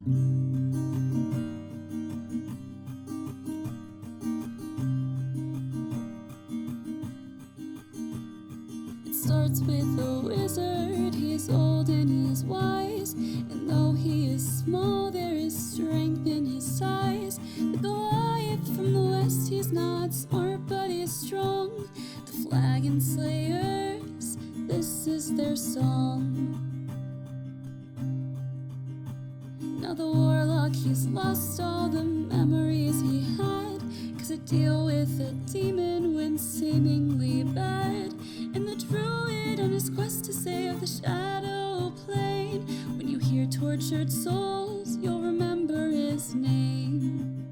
It starts with a wizard, he's old and he's wise, and though he is small, there is strength in his size. The Goliath from the west, he's not smart, but he's strong. The Flagon Slayers, this is their song. Now the warlock, he's lost all the memories he had, 'cause to deal with a demon went seemingly bad. And the druid on his quest to save the shadow plane, when you hear tortured souls, you'll remember his name.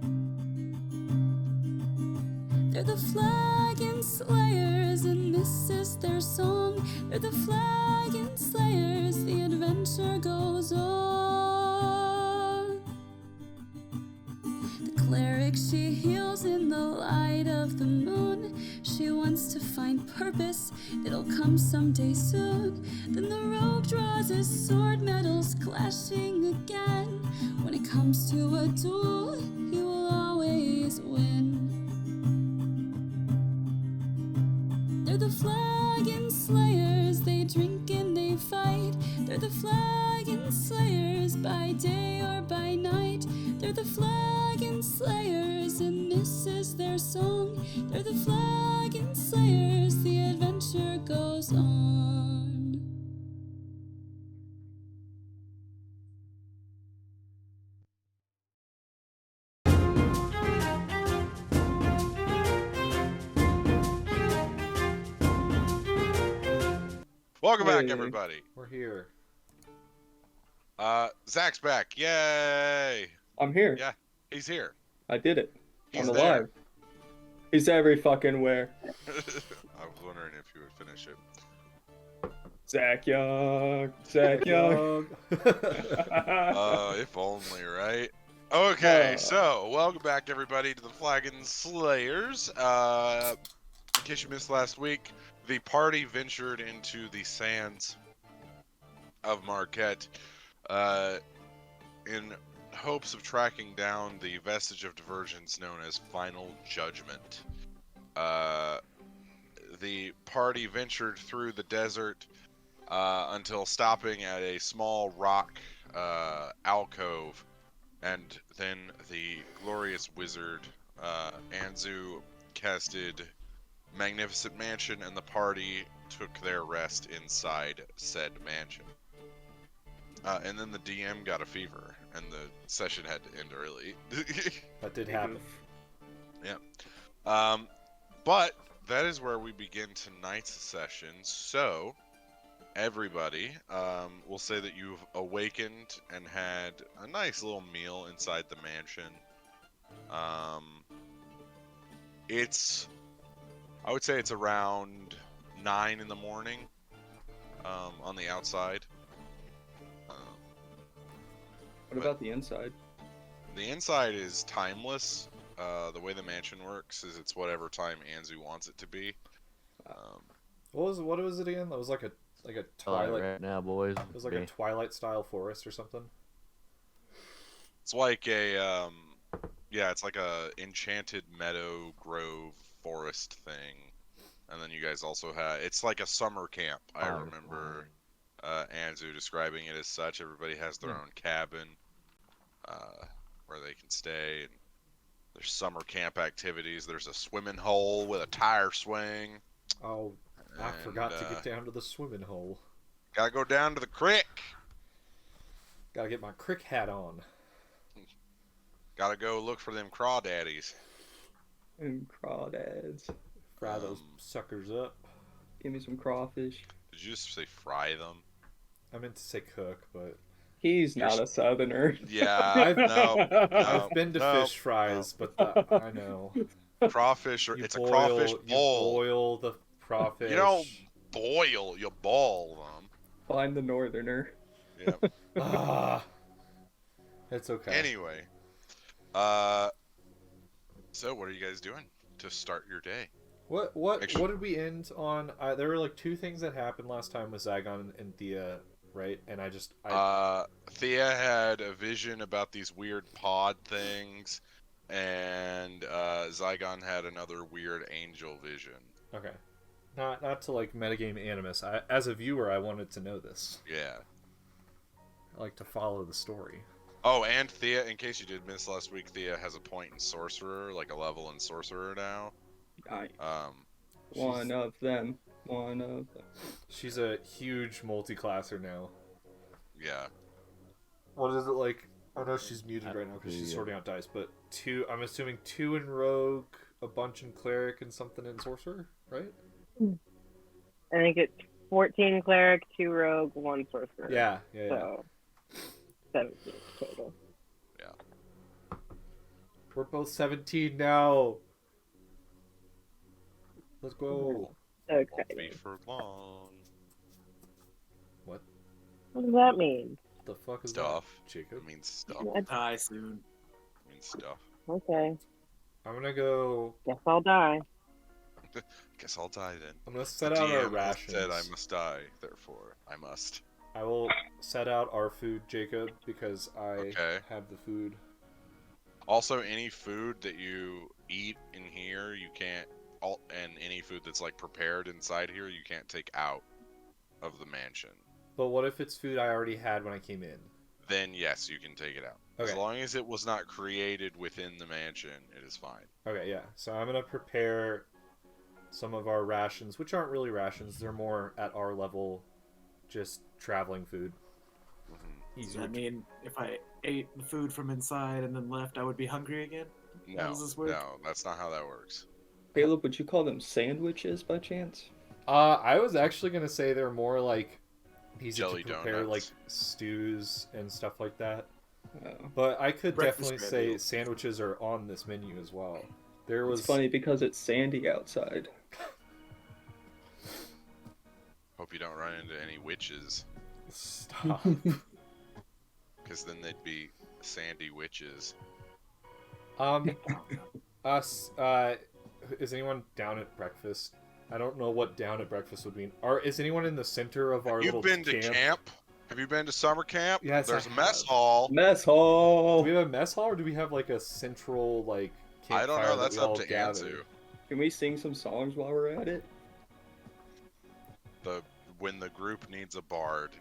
They're the Flagon Slayers, and this is their song. They're the Flagon Slayers, the adventure goes on. The cleric, she heals in the light of the moon. She wants to find purpose, it'll come someday soon. Then the rogue draws his sword, metals clashing again. When it comes to a duel, he will always win. They're the Flagon Slayers, they drink and they fight. They're the Flagon Slayers, by day or by night. They're the Flagon Slayers, and this is their song. They're the Flagon Slayers, the adventure goes on. Welcome back, everybody. We're here. Zach's back. Yay! I'm here. Yeah, he's here. I did it. He's I'm there. alive. He's every fucking where. I was wondering if you would finish it. Zach Young. Zach Young. If only, right? Okay, so welcome back, everybody, to the Flagon Slayers. In case you missed last week, the party ventured into the sands of Marquette in hopes of tracking down the vestige of divergence known as Final Judgment. The party ventured through the desert until stopping at a small rock alcove, and then the glorious wizard Anzu casted Magnificent Mansion, and the party took their rest inside said mansion. And then the DM got a fever, and the session had to end early. That did happen. Yeah. But that is where we begin tonight's session. So, everybody, we'll say that you've awakened and had a nice little meal inside the mansion. I would say it's around 9 in the morning on the outside. What about the inside? The inside is timeless. The way the mansion works is it's whatever time Anzu wants it to be. What was it again? That was like a Twilight. Right now, boys. It was like a Twilight style forest or something. It's like a it's like a enchanted meadow grove forest thing. And then you guys also have, it's like a summer camp. I remember Anzu describing it as such. Everybody has their own cabin where they can stay. And there's summer camp activities. There's a swimming hole with a tire swing. Oh, I forgot to get down to the swimming hole. Gotta go down to the creek. Gotta get my crick hat on. Gotta go look for them crawdaddies. And crawdads. Fry those suckers up. Give me some crawfish. Did you just say fry them? I meant to say cook, but He's not a southerner. Yeah, I've been to fish fries, but I know. Crawfish, You it's boil, a crawfish bowl. You boil the crawfish. You don't boil, you ball them. Find the northerner. Yeah. It's okay. Anyway, so what are you guys doing to start your day? What did we end on? There were like two things that happened last time with Zagon and Thea right? And I Thea had a vision about these weird pod things, and Zygon had another weird angel vision. okay, not to like metagame animus. As a viewer, I wanted to know this. Yeah. I like to follow the story. Oh, and Thea, in case you did miss last week, Thea has a point in Sorcerer, like a level in Sorcerer now. Nice. She's- One of them. She's a huge multi-classer now. Yeah. What is it like? I know she's muted right now because she's sorting out dice, but I'm assuming 2 in Rogue, a bunch in Cleric, and something in Sorcerer, right? I think it's 14 cleric, 2 rogue, 1 sorcerer. Yeah. So 17 total. Yeah. We're both 17 now. Let's go. Won't Okay. be for long. What What does that mean? the fuck is Stuff. that, Jacob? It means stuff. What? Die soon. It means stuff. Okay. I'm gonna go. Guess I'll die. Guess I'll die then. I'm gonna set The out our DM has rations. said I must die, therefore I must. I will set out our food, Jacob, because I Okay. have the food. Also, any food that you eat in here, you can't. And any food that's like prepared inside here, you can't take out of the mansion. But what if it's food I already had when I came in? Then yes, you can take it out. As Okay. long as it was not created within the mansion, it is fine. Okay, yeah. So I'm gonna prepare some of our rations, which aren't really rations. They're more at our level, just traveling food. Mhm. Does that mean if I ate the food from inside and then left, I would be hungry again? No, does this work? no, that's not how that works. Caleb, would you call them sandwiches by chance? I was actually gonna say they're more like easy Jelly to prepare, donuts. like stews and stuff like that. Oh. But I could Breakfast definitely gravy. say sandwiches are on this menu as well. There was It's funny because it's sandy outside. Hope you don't run into any witches, Stop. because then they'd be sandy witches. Us. Is anyone down at breakfast? I don't know what down at breakfast would mean. Is anyone in the center of our You've little been to camp? Have you been to summer camp? Yes, There's I a mess have. hall. Mess Do hall! we have a mess hall, or do we have like a central like? I don't campfire know. that That's we up all to gather? Anzu. Can we sing some songs while we're at it? When the group needs a bard.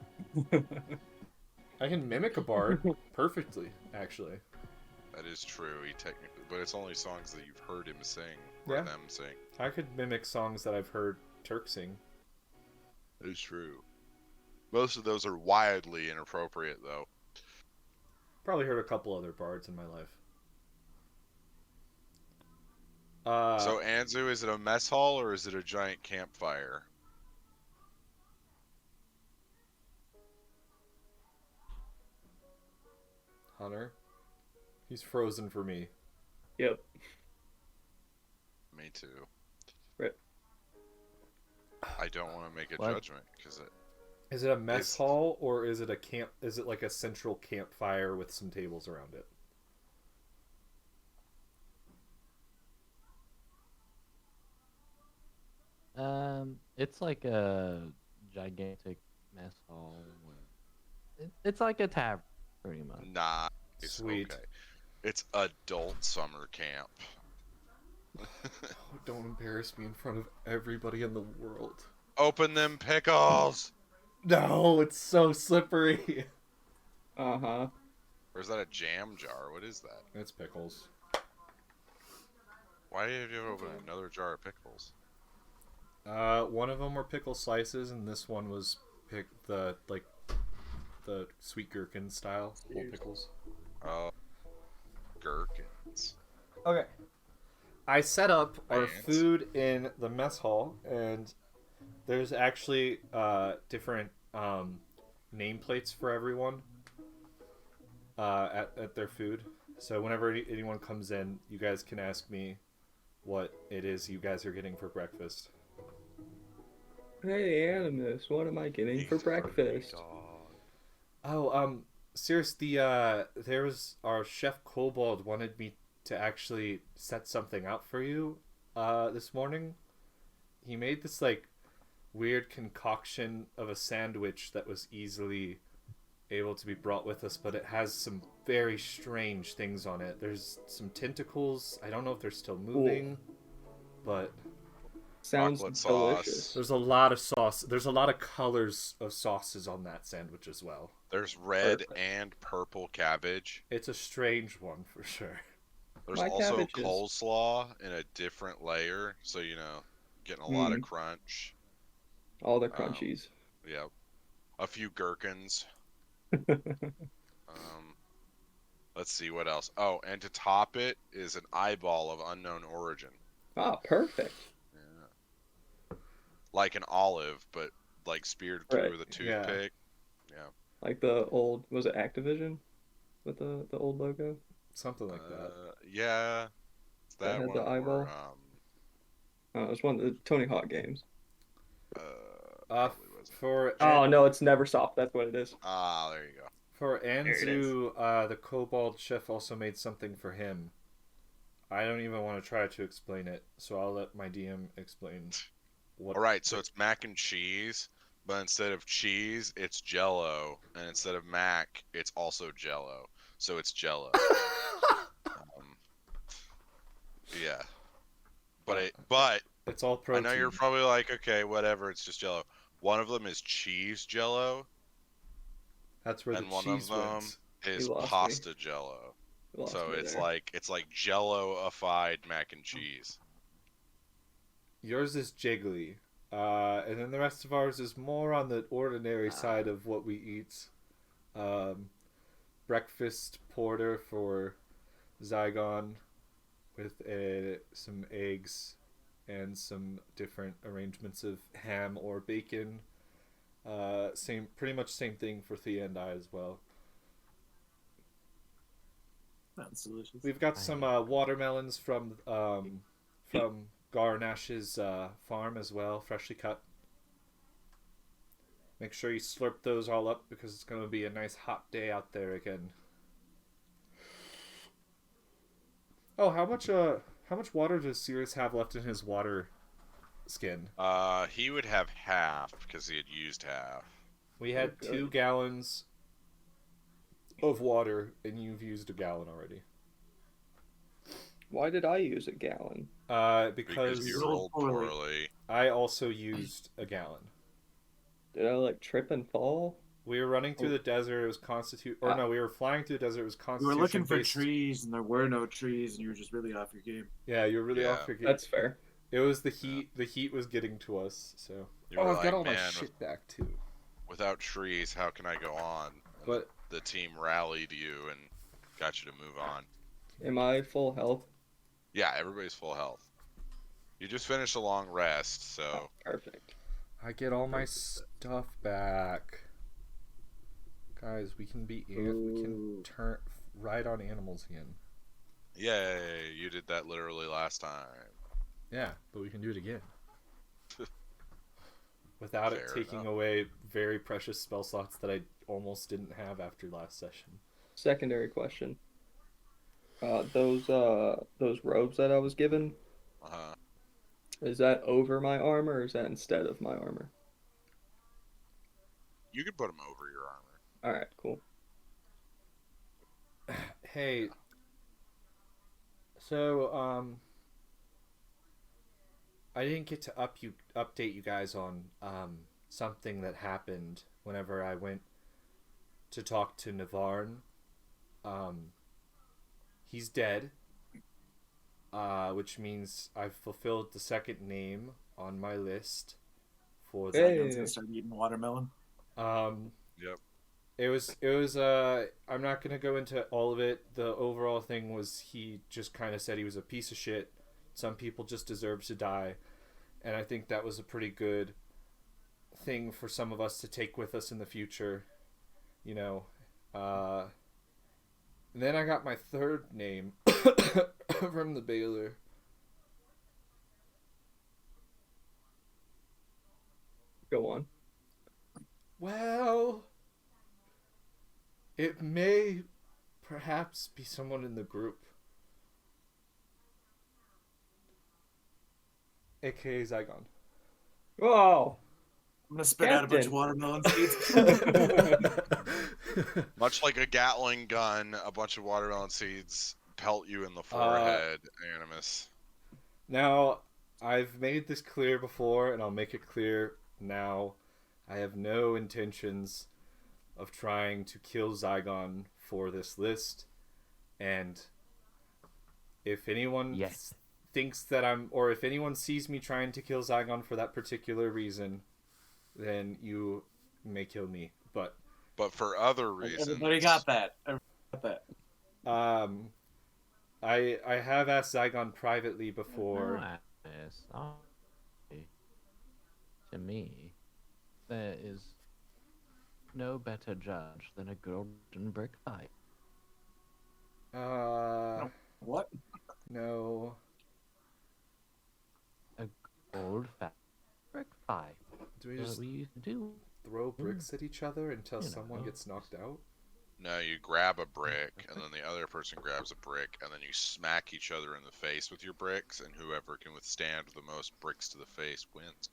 I can mimic a bard perfectly, actually. That is true. He technically, but it's only songs that you've heard him sing or Yeah. them sing. I could mimic songs that I've heard Turk sing. That is true. Most of those are wildly inappropriate, though. Probably heard a couple other bards in my life. So Anzu, is it a mess hall or is it a giant campfire? Hunter, he's frozen for me. Yep. Me too. Right. I don't want to make a What? judgment because it. Is it a mess It's- hall or is it a camp? Is it like a central campfire with some tables around it? It's like a gigantic mess hall. It's like a tavern, pretty much. Nah. It's Sweet. okay. It's adult summer camp. Oh, don't embarrass me in front of everybody in the world. Open them pickles. No, it's so slippery. Uh-huh. Or is that a jam jar? What is that? It's pickles. Why did you open another jar of pickles? One of them were pickle slices, and this one was the sweet gherkin style whole pickles. Gherkins. Okay. I set up our Ants. food in the mess hall, and there's actually different nameplates for everyone at their food. So whenever anyone comes in, you guys can ask me what it is you guys are getting for breakfast. Hey, Animus, what am I getting for breakfast? Oh, Cirrus, there was our chef Kobold wanted me to actually set something out for you this morning. He made this like weird concoction of a sandwich that was easily able to be brought with us, but it has some very strange things on it. There's some tentacles. I don't know if they're still moving, but Sounds Chocolate delicious. sauce. there's a lot of sauce. There's a lot of colors of sauces on that sandwich as well. There's red Perfect. and purple cabbage. It's a strange one for sure. There's My also cabbages. coleslaw in a different layer, so getting a lot of crunch. All the crunchies. Yep. A few gherkins. Let's see what else. Oh, and to top it is an eyeball of unknown origin. Ah, perfect. Yeah. Like an olive, but like speared Right. through with a toothpick. Yeah. Like the old, was it Activision with the old logo? Something like that. Yeah. It's That that had one. the eyeball? Oh, it was one of the Tony Hawk games. Probably wasn't. Oh no, it's Neversoft. That's what it is. Ah, there you go. For it is. Anzu, the kobold chef also made something for him. I don't even want to try to explain it, so I'll let my DM explain what. All right, so it's mac and cheese, but instead of cheese, it's Jello, and instead of mac, it's also Jello. So it's Jello. Yeah. But It's all I protein. know you're probably like, okay, whatever, it's just Jello. One of them is cheese Jello, That's where and the one cheese of them wins. is You lost me. pasta Jello. You lost So me it's there. like Jello-ified mac and cheese. Yours is jiggly, and then the rest of ours is more on the ordinary side of what we eat. Breakfast porter for Zygon with some eggs and some different arrangements of ham or bacon. Pretty much same thing for Thea and I as well. Sounds delicious. We've got some watermelons from Garnash's farm as well, freshly cut. Make sure you slurp those all up because it's going to be a nice hot day out there again. Oh, how much water does Sirius have left in his water skin? He would have half because he had used half. We had Okay. 2 gallons of water, and you've used a gallon already. Why did I use a gallon? Because you rolled rolled poorly. poorly. I also used a gallon. Did I like trip and fall? We were running through the desert. It was we were flying through the desert. It was You constitution were looking for based. trees, and there were no trees, and you were just really off your game. Yeah, you were really Yeah. off your game. That's fair. It was the heat. The heat was getting to us. So. You were I've like, got all my man, shit back too. without trees, how can I go on? And But the team rallied you and got you to move on. Am I full health? Yeah, everybody's full health. You just finished a long rest, so Perfect. I get all my stuff back. Guys, we can we can ride on animals again. yay, you did that literally last time. Yeah, but we can do it again. Without it Fair taking enough. away very precious spell slots that I almost didn't have after last session. Secondary question. Those robes that I was given, Uh-huh. is that over my armor or is that instead of my armor? You could put them over your armor. Alright, cool. Hey, so I didn't get to update you guys on something that happened whenever I went to talk to Navarn. He's dead, which means I've fulfilled the second name on my list for the. Hey. I'm gonna start eating watermelon. Yep. It was I'm not gonna go into all of it. The overall thing was he just kind of said he was a piece of shit. Some people just deserve to die, and I think that was a pretty good thing for some of us to take with us in the future. You know, and then I got my third name from the Baylor. Go on. Well, it may perhaps be someone in the group. AKA Zygon. Oh, I'm gonna spit out a bunch of Captain. watermelon seeds. Much like a Gatling gun, a bunch of watermelon seeds pelt you in the forehead, Animus. Now, I've made this clear before, and I'll make it clear now. I have no intentions of trying to kill Zygon for this list, and if anyone Yes. thinks that or if anyone sees me trying to kill Zygon for that particular reason, then you may kill me. But for other reasons. Everybody got that. Everybody got that. I have asked Zygon privately before. Yes. To me, there is no better judge than a golden brick fight. What? No. A gold brick fight. Do we What just we used to do. throw bricks at each other until You someone know. gets knocked out? No, you grab a brick, and then the other person grabs a brick, and then you smack each other in the face with your bricks, and whoever can withstand the most bricks to the face wins.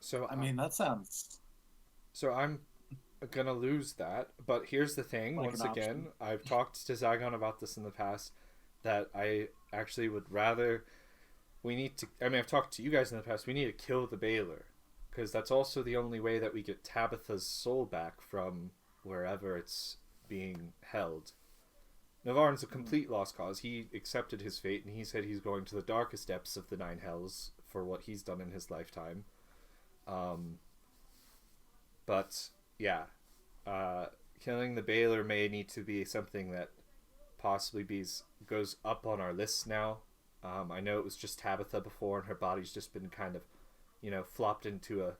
So I mean, that sounds so I'm gonna lose that. But here's the thing. Like Once an again, option. I've talked to Zygon about this in the past. That I actually would rather. I've talked to you guys in the past. We need to kill the Baylor, because that's also the only way that we get Tabitha's soul back from wherever it's being held. Navarre's a complete lost cause. He accepted his fate, and he said he's going to the darkest depths of the Nine Hells for what he's done in his lifetime. But yeah, killing the Baylor may need to be something that possibly goes up on our list now. I know it was just Tabitha before, and her body's just been kind of, flopped into a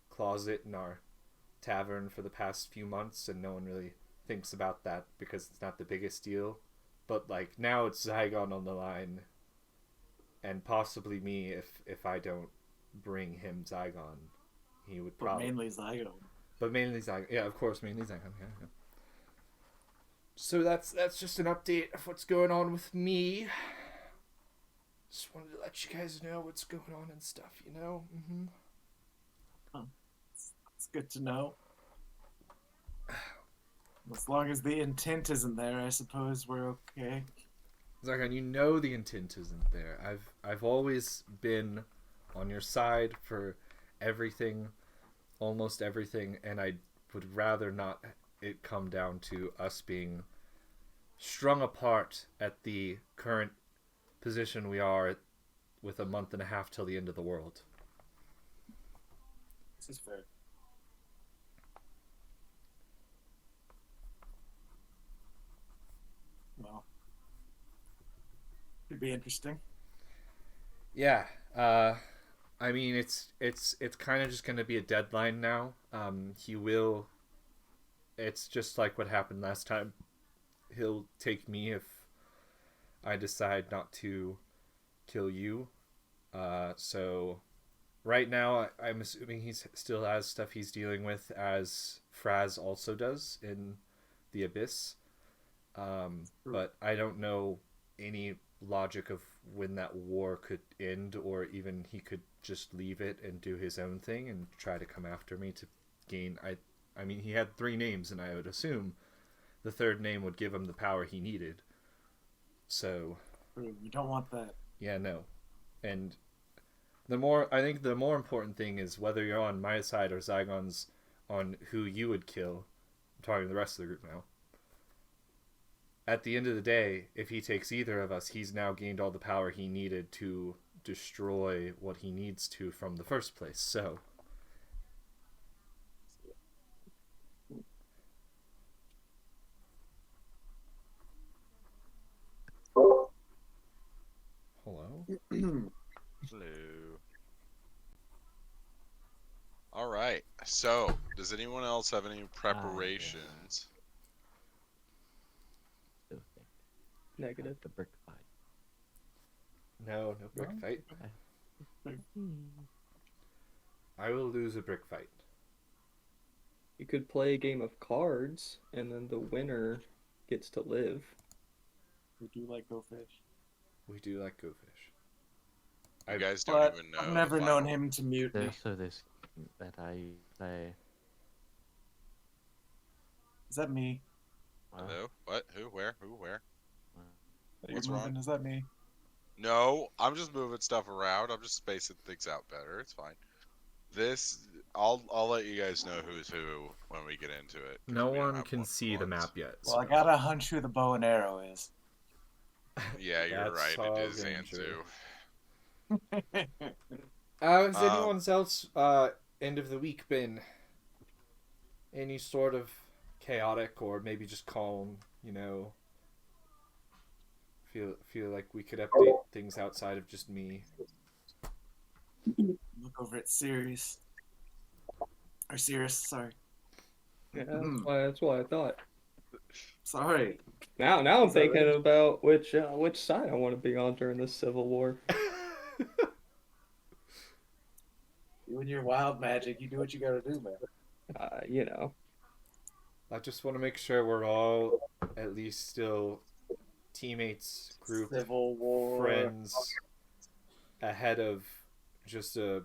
closet in our tavern for the past few months, and no one really thinks about that because it's not the biggest deal. But like now it's Zygon on the line, and possibly me if I don't bring him Zygon, he would but probably. mainly Zygon. But mainly Zygon, yeah, of course, mainly Zygon. Yeah. So that's just an update of what's going on with me. Just wanted to let you guys know what's going on and stuff, Mm-hmm. It's good to know. As long as the intent isn't there, I suppose we're okay. Zygon, the intent isn't there. I've always been on your side for everything, almost everything, and I would rather not it come down to us being strung apart at the current position we are with a month and a half till the end of the world. This is fair. Well, it'd be interesting. Yeah, I mean it's kind of just going to be a deadline now. It's just like what happened last time. He'll take me if I decide not to kill you. So right now I'm assuming he still has stuff he's dealing with, as Fraz also does in the Abyss. But I don't know any logic of when that war could end, or even he could just leave it and do his own thing and try to come after me to gain. I mean, he had 3 names, and I would assume the 3rd name would give him the power he needed. So You don't want that. yeah, no. And I think the more important thing is whether you're on my side or Zygon's on who you would kill. I'm talking to the rest of the group now. At the end of the day, if he takes either of us, he's now gained all the power he needed to destroy what he needs to from the first place. So hello? Hello. All right. So, does anyone else have any preparations? Still think Negative. the brick fight. No brick No? fight. Okay. I will lose a brick fight. You could play a game of cards, and then the winner gets to live. We do like Go Fish. We do like Go Fish. You guys But don't even know. I've the never known final- him to mutiny. So this that I say. Is that me? Hello? What? Who? Where? Who? Where? You're What's moving? wrong? Is that me? No, I'm just moving stuff around. I'm just spacing things out better. It's fine. I'll let you guys know who's who when we get into it. 'cause No we don't one have can see the one-to-ones. map yet. Well, I so- got a hunch who the bow and arrow is. Yeah, you're That's right. all It is been true. Antu. Has anyone's else end of the week been any sort of chaotic or maybe just calm? You know, feel like we could update things outside of just me. Look over at Sirius. Or Sirius, sorry. Yeah, that's why I thought. Sorry. Now I'm Is that thinking right? about which side I want to be on during this civil war. You and your wild magic, you do what you gotta do, man. You know. I just want to make sure we're all at least still teammates, group, Civil war. friends, ahead of just a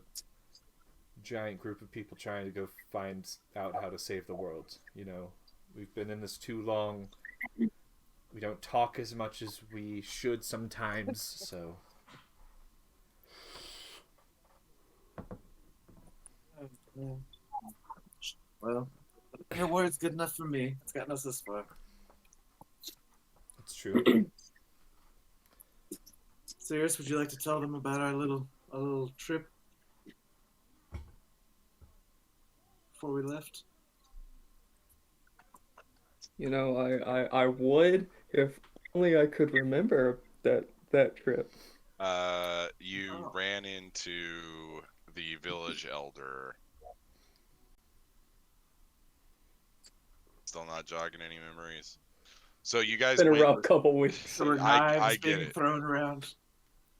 giant group of people trying to go find out how to save the world. You know, we've been in this too long. We don't talk as much as we should sometimes, so Well, your word's good enough for me. It's gotten us this far. it's true. Sirius, would you like to tell them about our little trip before we left? You know, I would if only I could remember that trip. You Oh. ran into the village elder. Still not jogging any memories. So you guys It's been a went. rough couple weeks. There were I knives get being it. thrown around.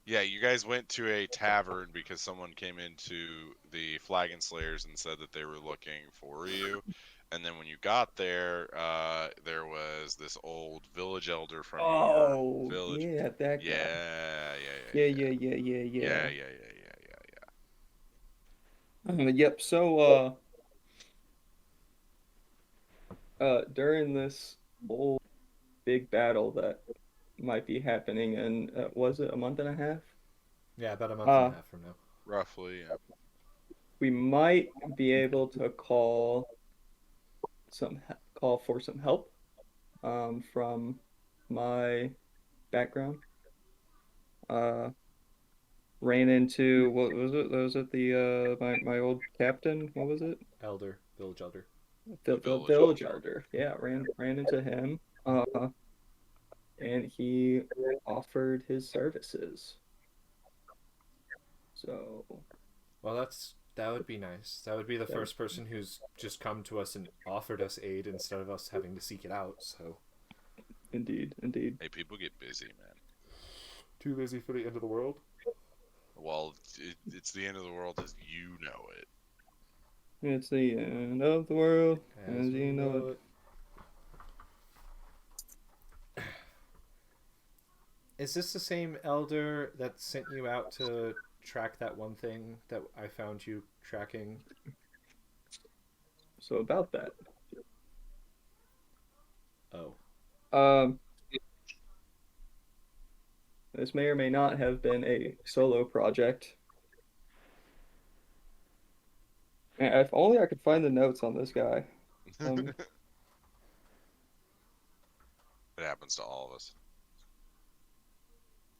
Yeah, you guys went to a tavern because someone came into the Flagon Slayers and said that they were looking for you. And then when you got there, there was this old village elder from Oh, your village. yeah, that guy. Yeah. Yeah. Yep. So, during this whole big battle that might be happening in, was it a month and a half? Yeah, about a month and a half from now. Roughly, yeah. We might be able to call for some help, from my background. Ran into, what was it? Was it the my old captain? What was it? Village elder. The Village village elder. elder. Yeah, ran into him. And he offered his services. So, Well, that would be nice. That would be the first person who's just come to us and offered us aid instead of us having to seek it out. So, indeed. Hey, people get busy, man. too busy for the end of the world. Well, it's the end of the world as you know it. It's the end of the world, As as we you know it. Is this the same elder that sent you out to track that one thing that I found you tracking? So about that. Oh. This may or may not have been a solo project. Man, if only I could find the notes on this guy. It happens to all of us.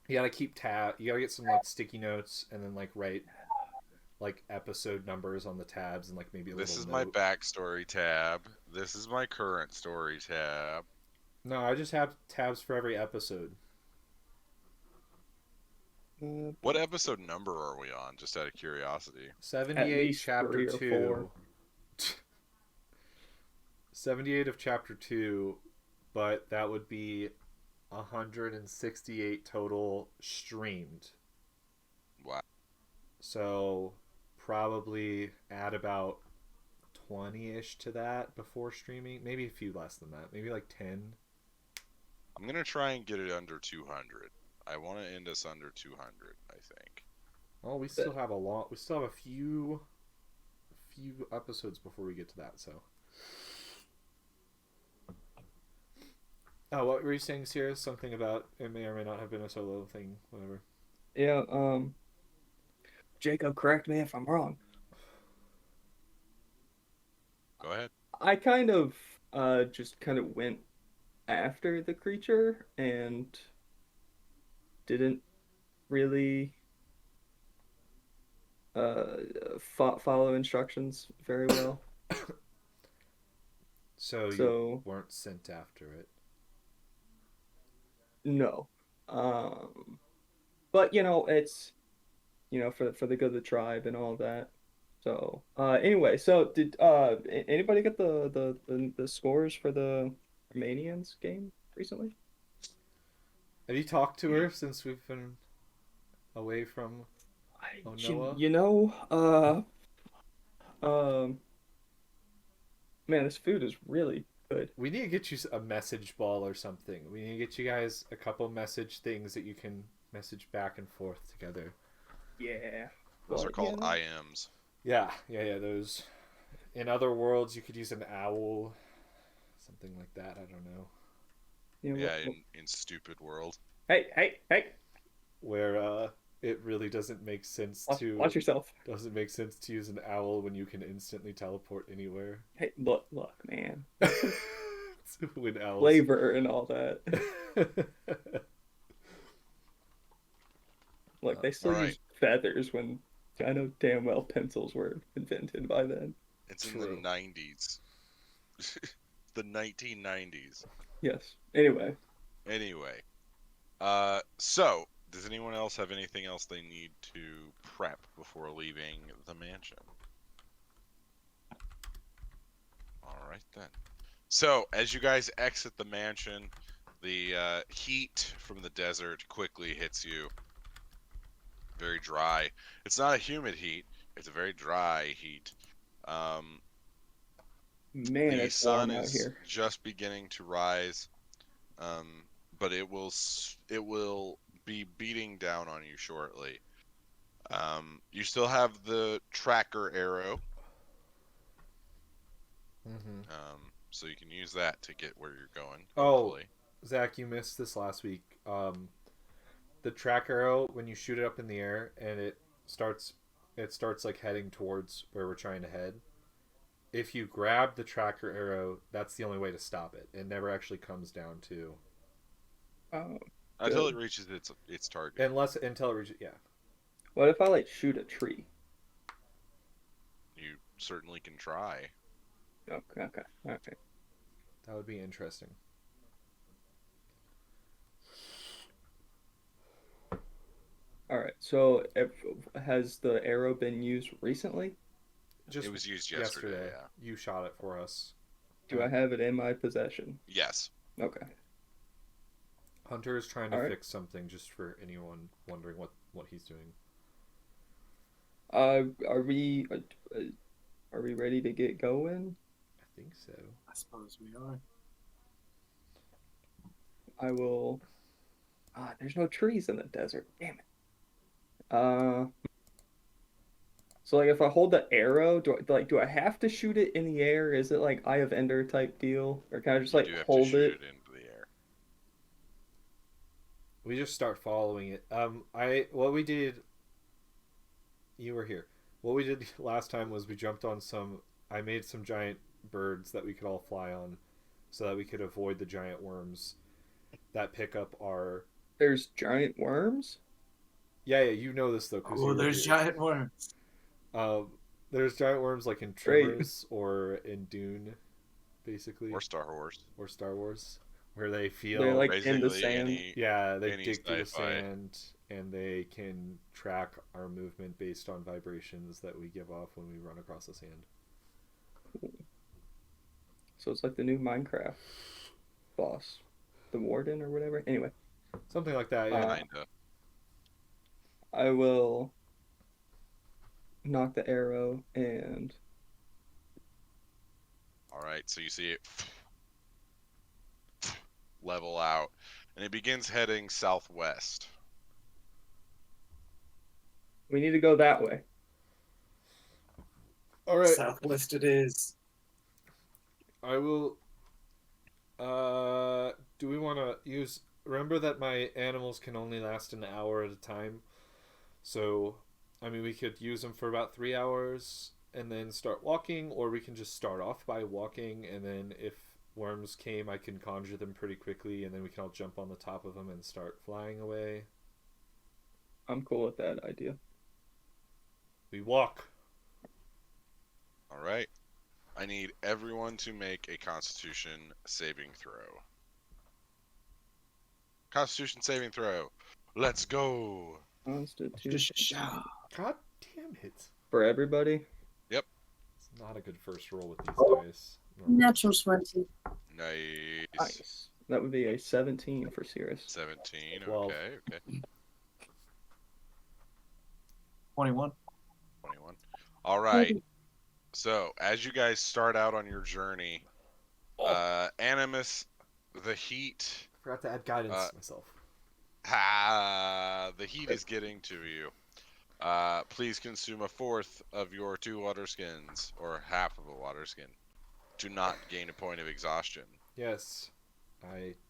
You gotta keep tab. You gotta get some like sticky notes and then like write like episode numbers on the tabs and like maybe a This little is my note. backstory tab. This is my current story tab. No, I just have tabs for every episode. What episode number are we on? Just out of curiosity. 78 least chapter 3 or 2. 78 of chapter 2, but that would be 168 total streamed. Wow. So probably add about 20-ish to that before streaming. Maybe a few less than that. Maybe like 10. I'm gonna try and get it under 200. I want to end us under 200. I think. Oh, we still have a lot. We still have a few episodes before we get to that. So. Oh, what were you saying, Sierra? Something about it may or may not have been a solo thing. Whatever. Yeah. Jacob, correct me if I'm wrong. Go ahead. I kind of just kind of went after the creature and didn't really follow instructions very well. So So- you weren't sent after it. No. But it's for the good of the tribe and all that. So anyway, so did anybody get the scores for the Armenians game recently? Have you talked to her since we've been away from Noah? Man, this food is really good. We need to get you a message ball or something. We need to get you guys a couple message things that you can message back and forth together. Yeah. Those Well, are called yeah, IMs. Yeah. Those. In other worlds, you could use an owl, something like that. I don't know. Yeah, in stupid world. Hey! Where it really doesn't make sense to Watch yourself. doesn't make sense to use an owl when you can instantly teleport anywhere. Hey, look, man. When owls. Flavor and all that. Look, they still Alright. use feathers when I know damn well pencils were invented by then. It's True. in the 90s. The 1990s. Yes. Anyway, So, does anyone else have anything else they need to prep before leaving the mansion? Alright then. So, as you guys exit the mansion, the heat from the desert quickly hits you. Very dry. It's not a humid heat, it's a very dry heat. man, The it's sun warm out is here. just beginning to rise, but it will be beating down on you shortly. You still have the tracker arrow, Mm-hmm. so you can use that to get where you're going. Oh. Hopefully. Zach, you missed this last week. The track arrow, when you shoot it up in the air and it starts like heading towards where we're trying to head. If you grab the tracker arrow, that's the only way to stop it. It never actually comes down to Oh, Until good. it reaches its target. until it reaches. Yeah, What if I shoot a tree? You certainly can try. Okay. that would be interesting. All right. So, has the arrow been used recently? Just It was used yesterday. Yeah. You shot it for us. Do I have it in my possession? Yes. Okay. Hunter is trying to Alright. fix something, just for anyone wondering what he's doing. Are we ready to get going? I think so. I suppose we are. I will. There's no trees in the desert. Damn it. So like if I hold the arrow, do I have to shoot it in the air? Is it like Eye of Ender type deal, or can I just You like do have to hold shoot it? it into the air. We just start following it. What we did. You were here. What we did last time was we jumped on some. I made some giant birds that we could all fly on, so that we could avoid the giant worms that pick up our. There's giant worms? Yeah, you know this though. 'Cause you Oh, were there's here. giant worms. There's giant worms like in Great. Tremors or in Dune, basically, Or Star Wars. or Star Wars, where they feel. They're like in the Basically, sand. Yeah, they any dig through the sci-fi. sand, and they can track our movement based on vibrations that we give off when we run across the sand. So it's like the new Minecraft boss, the Warden or whatever. Anyway, Something like that. Yeah. Kinda. I will knock the arrow and Alright, so you see it level out, and it begins heading southwest. we need to go that way. All right. Southwest it is. I will. Do we want to use? Remember that my animals can only last an hour at a time. So, I mean, we could use them for about 3 hours and then start walking, or we can just start off by walking, and then if worms came, I can conjure them pretty quickly, and then we can all jump on the top of them and start flying away. I'm cool with that idea. We walk. All right. I need everyone to make a Constitution saving throw. Constitution saving throw. Let's go. Constitution. God damn it. For everybody? It's not a good first roll with these dice. Natural 20. Nice. Nice. That would be a 17 for Cirrus. 17. 12. Okay. 21. 21. All right. So, as you guys start out on your journey, Animus, the heat, Forgot to add guidance myself. the heat is getting to you. Please consume a fourth of your 2 water skins, or half of a water skin, to not gain a point of exhaustion. Yes.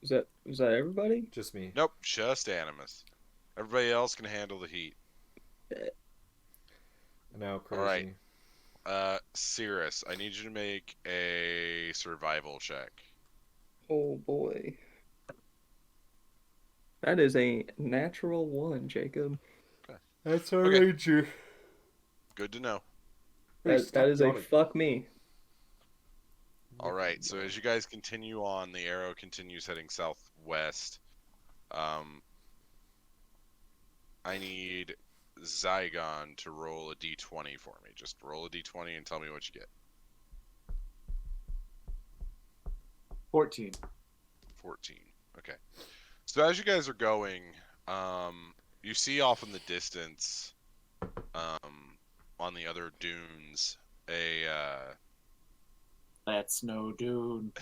Was that everybody? Just me. Nope, just Animus. Everybody else can handle the heat. Now crazy. All right. Cirrus, I need you to make a survival check. Oh boy. That is a natural 1, Jacob. That's our Okay. ranger. Good to know. That is a fuck me. All right, so as you guys continue on, the arrow continues heading southwest. I need Zygon to roll a d20 for me. Just roll a d20 and tell me what you get. 14. 14. Okay. So as you guys are going, you see off in the distance, on the other dunes, That's no dune.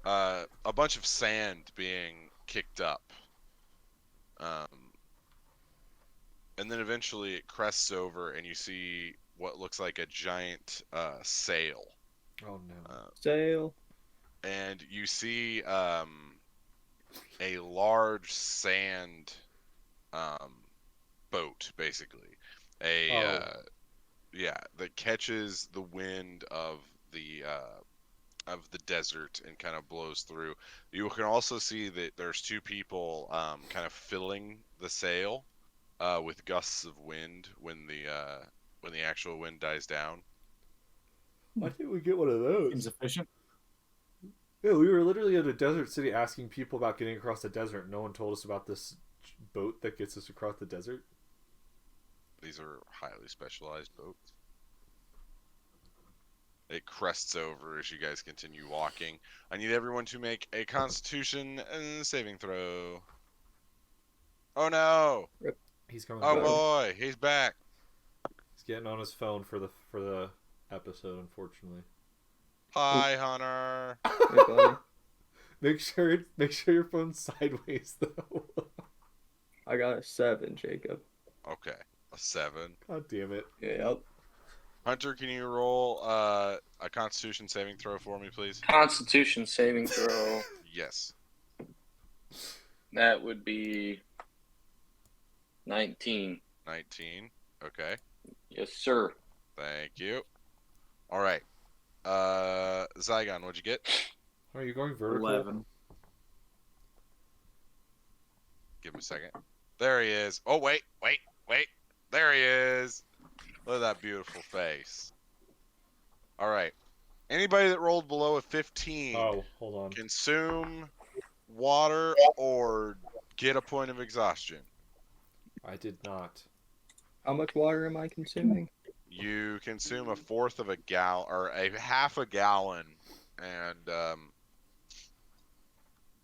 a bunch of sand being kicked up. And then eventually it crests over and you see what looks like a giant sail. Oh no. Sail. And you see a large sand boat, basically. That catches the wind of the desert and kind of blows through. You can also see that there's 2 people kind of filling the sail with gusts of wind when the actual wind dies down. Why didn't we get one of those? Seems efficient. Yeah, we were literally at a desert city asking people about getting across the desert. No one told us about this boat that gets us across the desert. These are highly specialized boats. It crests over as you guys continue walking. I need everyone to make a Constitution saving throw. Oh no! He's coming Oh back. boy, he's back. He's getting on his phone for the episode, unfortunately. Hi, Hunter. Hey, buddy. Make sure your phone's sideways though. I got a 7, Jacob. Okay, a 7. God damn it. Yep. Hunter, can you roll a Constitution saving throw for me, please? Constitution saving throw. Yes. That would be 19. 19. Okay. Yes, sir. Thank you. All right. Zygon, what'd you get? Are you going vertical? 11. Give him a second. There he is. Oh, wait. There he is. Look at that beautiful face. All right. Anybody that rolled below a 15 Oh, hold on. consume water or get a point of exhaustion. I did not. How much water am I consuming? You consume a fourth of a gallon or a half a gallon, and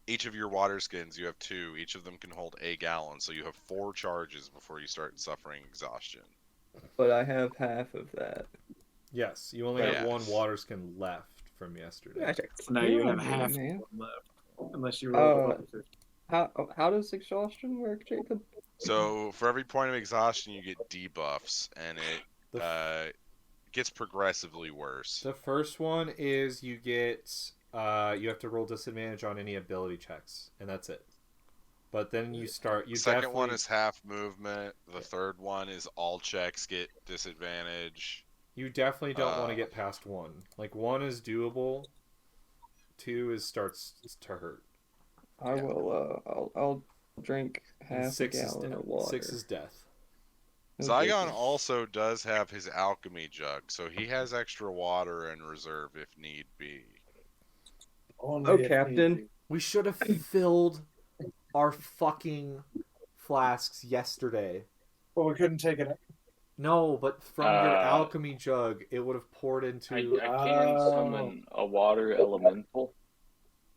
each of your water skins, you have 2. Each of them can hold a gallon, so you have 4 charges before you start suffering exhaustion. But I have half of that. Yes, you only Yes. have 1 water skin left from yesterday. So now you have Yeah, half man. left. Unless you roll Uh, How does exhaustion work, Jacob? So for every point of exhaustion, you get debuffs, and it gets progressively worse. The first one is you get you have to roll disadvantage on any ability checks, and that's it. But then you start. You Second definitely one is half movement. The third one is all checks get disadvantage. you definitely don't want to get past 1. Like 1 is doable. 2 is starts to hurt. I will. I'll drink And half a 6 is gallon death. of water. 6 is death. No Zygon biggie. also does have his alchemy jug, so he has extra water in reserve if need be. Only Oh, if Captain. need We should have filled our fucking flasks yesterday. be. But we couldn't take it. No, but from your Uh, alchemy jug, it would have poured I into. can summon a water elemental.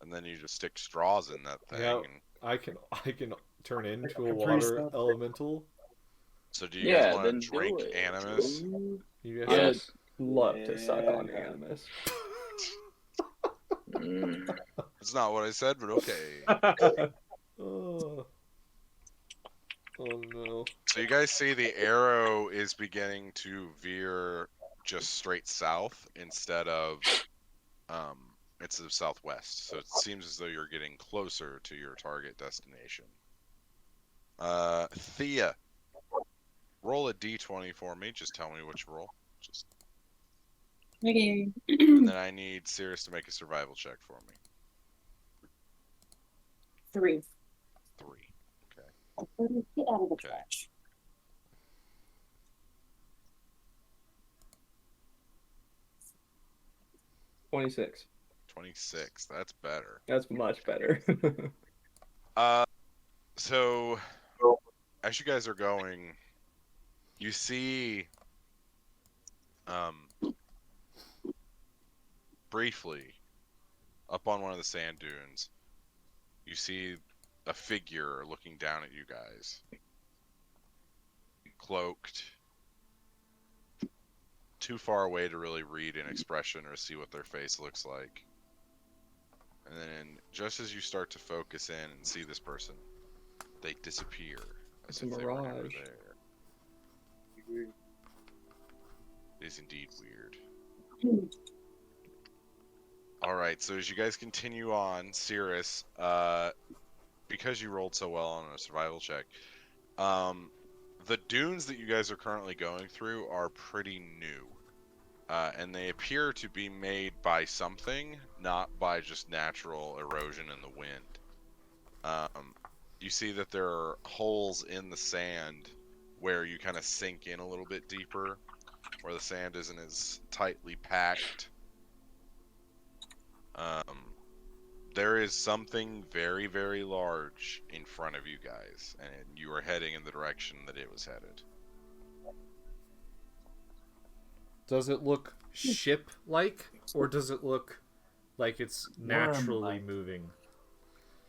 And then you just stick straws in that thing. Yeah. And... I can turn into a Capri water Sun. elemental. So do you guys Yeah, want then to drink do it. Animus? You guys Yes. Love to suck on Yeah. Animus. Mm. That's not what I said, but okay. Oh. Oh no. So you guys see the arrow is beginning to veer just straight south instead of it's the southwest. So it seems as though you're getting closer to your target destination. Thea, roll a d20 for me. Just tell me what you roll. Just Okay. and then I need Cirrus to make a survival check for me. 3. 3. Get out of the Okay. trash. $26. 26. That's better. That's much better. So as you guys are going, you see briefly up on one of the sand dunes, you see a figure looking down at you guys, cloaked, too far away to really read an expression or see what their face looks like. And then just as you start to focus in and see this person, they disappear as It's a if they were never mirage. there. It is indeed weird. Alright, so as you guys continue on, Cirrus, because you rolled so well on a survival check, the dunes that you guys are currently going through are pretty new. And they appear to be made by something, not by just natural erosion in the wind. You see that there are holes in the sand where you kind of sink in a little bit deeper, where the sand isn't as tightly packed. There is something very, very large in front of you guys, and you are heading in the direction that it was headed. Does it look ship-like, or does it look like it's naturally Worm-like. moving?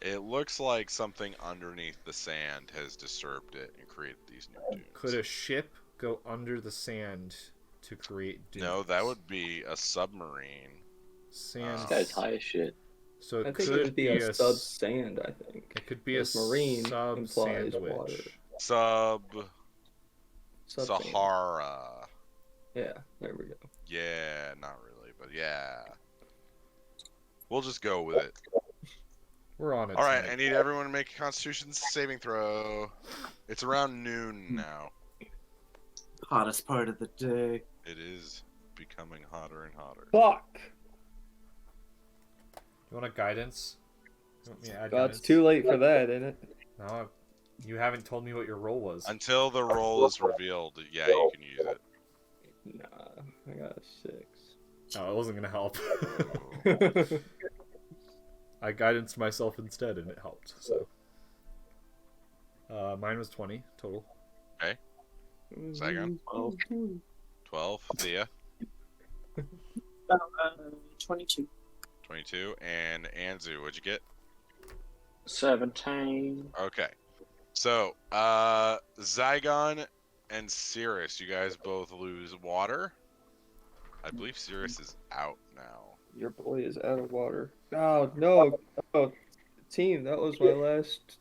It looks like something underneath the sand has disturbed it and created these new dunes. Could a ship go under the sand to create dunes? No, that would be a submarine. Sand. This guy's high as shit. So I it think could it would be a s- sub sand, I think. It could be a Because marine sub implies sandwich. water. Sub-Sahara. Sub-sand. Yeah, there we go. Yeah, not really, but yeah. We'll just go with it. We're on it. All right, tonight. I need everyone to make a Constitution saving throw. It's around noon now. Hottest part of the day. It is becoming hotter and hotter. Fuck! You want a guidance? You want me to add God, guidance? it's too late for that, isn't it? No, you haven't told me what your roll was. Until the roll is revealed, yeah, you can use it. Nah, I got a 6. Oh, it wasn't gonna help. I guidanced myself instead, and it helped. So, mine was 20 total. Second. 12. Thea. 22. 22. And Anzu, what'd you get? 17. Okay. So, Zygon and Cirrus, you guys both lose water. I believe Cirrus is out now. Your boy is out of water. Oh, no. Oh, team, that was my last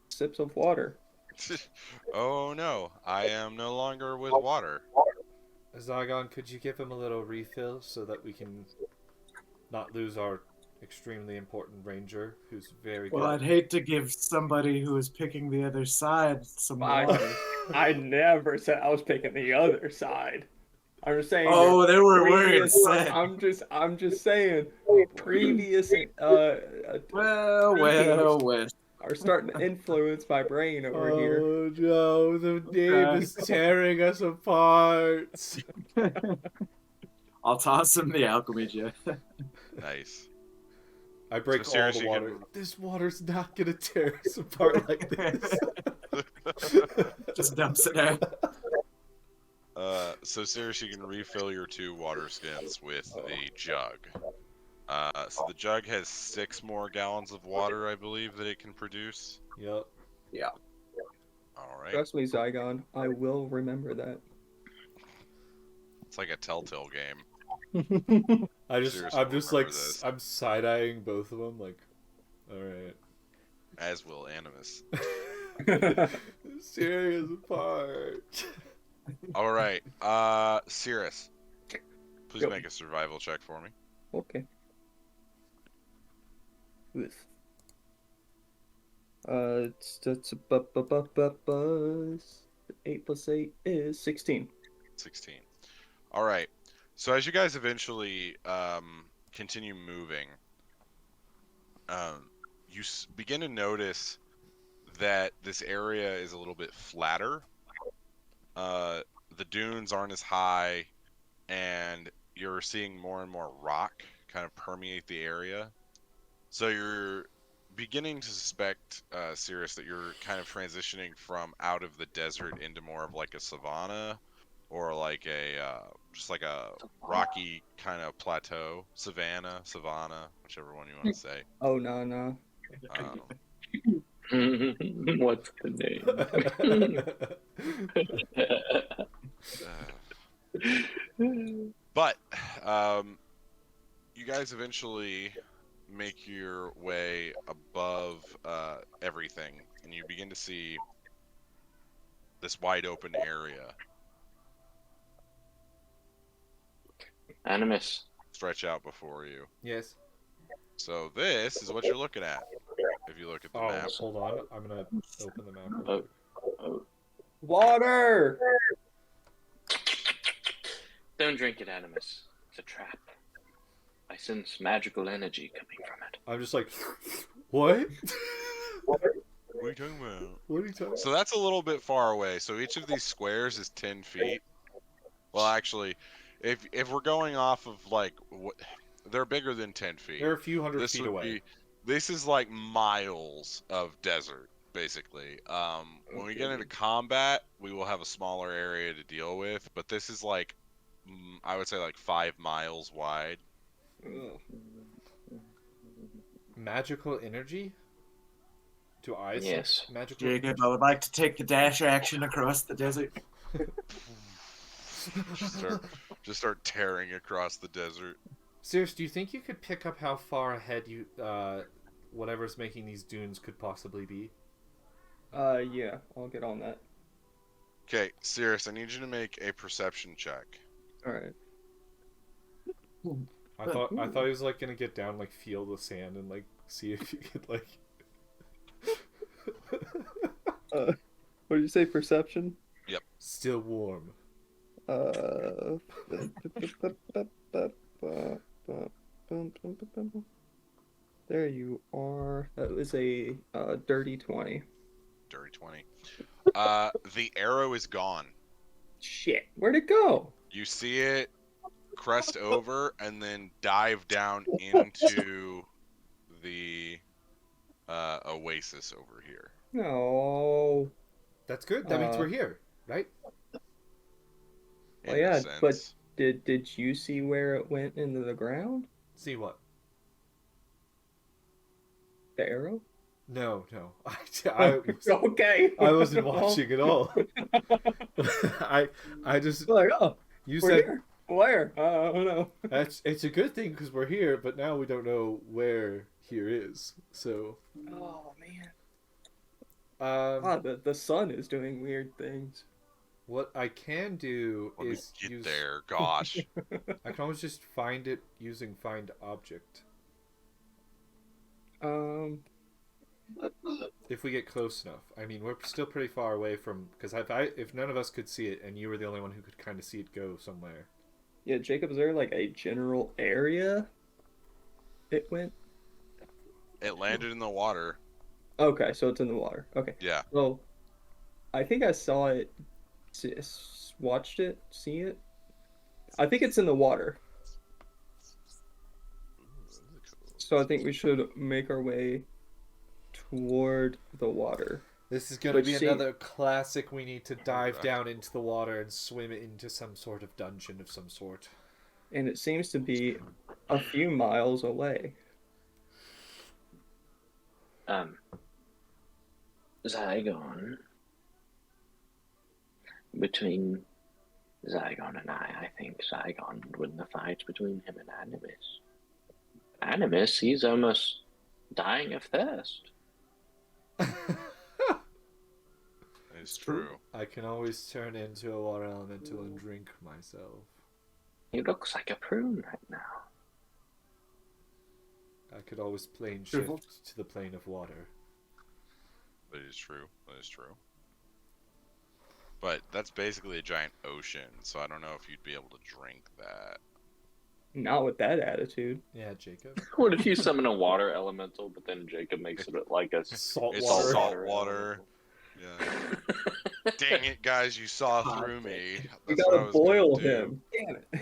sips of water. Oh no, I am no longer with water. Zygon, could you give him a little refill so that we can not lose our extremely important ranger, who's very Well, I'd good? hate to give somebody who is picking the other side some water. I never said I was picking the other side. I'm just saying. Oh, there were previous- words said. I'm just saying. Previous Well. are starting to influence my brain over here. Oh no, the name is tearing us apart. I'll toss him the alchemy jet. Nice. I break So all seriously, the you water. can- This water's not gonna tear us apart like this. Just dumps it out. So seriously, you can refill your 2 water skins with the jug. So the jug has 6 more gallons of water, I believe, that it can produce. Yep. All right. Trust me, Zygon. I will remember that. It's like a Telltale game. I'm Seriously, just remember like this. I'm side eyeing both of them. Like, all right. As will Animus. Tearing us apart. All right. Cirrus, please Go. make a survival check for me. Okay. This. It's 8 plus 8 is 16. 16. All right. So as you guys eventually continue moving, you begin to notice that this area is a little bit flatter. The dunes aren't as high, and you're seeing more and more rock kind of permeate the area. So you're beginning to suspect, Cirrus, that you're kind of transitioning from out of the desert into more of like a savanna, or like a just like a rocky kind of plateau, savanna, whichever one you want to say. Oh, no. What's the name? But you guys eventually make your way above everything, and you begin to see this wide open area Animus. stretch out before you. Yes. So this is what you're looking at. If you look at the Oh, map, hold on. I'm gonna open the map. real Oh. quick. Oh, Water! don't drink it, Animus. It's a trap. I sense magical energy coming from it. I'm just like, what? what are you talking about? What are you talking? So that's a little bit far away. So each of these squares is 10 feet. Well, actually, if we're going off of like what, they're bigger than 10 feet. They're a few hundred This feet would away. this is like miles of desert, basically. When we get into combat, we will have a smaller area to deal with, but this is like, I would say like 5 miles wide. Ugh. Magical energy? Do I sense Yes. magical Jacob, I would like to take the dash action across the desert. Just start tearing across the desert. Serious, do you think you could pick up how far ahead you whatever's making these dunes could possibly be? Yeah, I'll get on that. Okay, Cirrus, I need you to make a perception check. Alright. I thought he was like gonna get down, like feel the sand and like see if you could like What did you say, perception? still warm. There you are. That was a dirty 20. Dirty 20. The arrow is gone. Shit, where'd it go? You see it crest over and then dive down into the oasis over here. No. That's good. That means we're here, right? In Oh, yeah, a sense. but did you see where it went into the ground? See what? The arrow? No. Okay. I wasn't watching at all. I just Like, oh, you we're said here. Where? I don't know. it's a good thing because we're here, but now we don't know where here is. So Oh man. um, The sun is doing weird things. What I can do Let me is get use. there. Gosh. I can always just find it using find object. If we get close enough. I mean, we're still pretty far away from, because if none of us could see it and you were the only one who could kind of see it go somewhere. Yeah, Jacob, is there like a general area it went? It landed in the water. Okay, so it's in the water. Okay. Yeah. Well, I think I saw it, watched it, see it. I think it's in the water. So I think we should make our way toward the water. This is going to Which be seem- another classic. We need to dive down into the water and swim into some sort of dungeon of some sort. And it seems to be a few miles away. Zygon. Between Zygon and I think Zygon would win the fight between him and Animus. Animus, he's almost dying of thirst. It's true. I can always turn into a water elemental and drink myself. He looks like a prune right now. I could always plane Shriveled. shift to the plane of water. That is true. That is true. But that's basically a giant ocean, so I don't know if you'd be able to drink that. Not with that attitude. Yeah, Jacob. What if you summon a water elemental, but then Jacob makes it like a Salt It's water. salt water. Yeah. Dang it, guys! You saw through me. We That's what I gotta was gonna boil do. him. Damn it.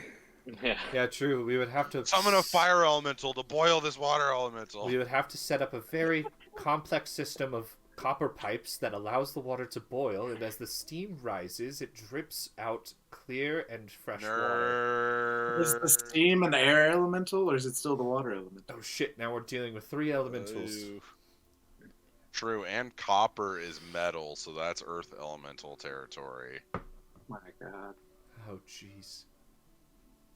Yeah. Yeah, true. We would have to Summon a fire elemental to boil this water elemental. We would have to set up a very complex system of copper pipes that allows the water to boil, and as the steam rises, it drips out clear and fresh water. Is the steam an air elemental, or is it still the water element? Oh shit! Now we're dealing with 3 elementals. Ooh. True, and copper is metal, so that's earth elemental territory. My God. Oh jeez.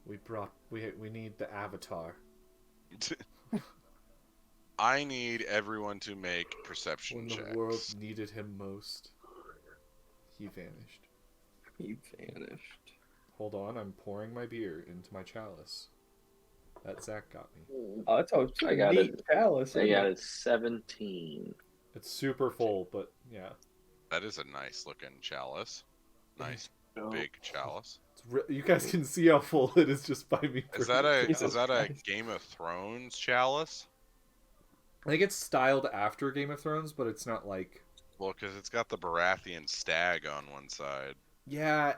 We need the avatar. I need everyone to make perception When checks. the world needed him most, he vanished. He vanished. Hold on, I'm pouring my beer into my chalice. That Zach got me. Oh, that's a I got neat it. palace. I isn't got it? it 17. It's super full, but yeah. That is a nice looking chalice. Nice Oh. big chalice. You guys can see how full it is just by me. Is that a Jesus Christ. Game of Thrones chalice? I think it's styled after Game of Thrones, but it's not like. Well, because it's got the Baratheon stag on one side. Yeah,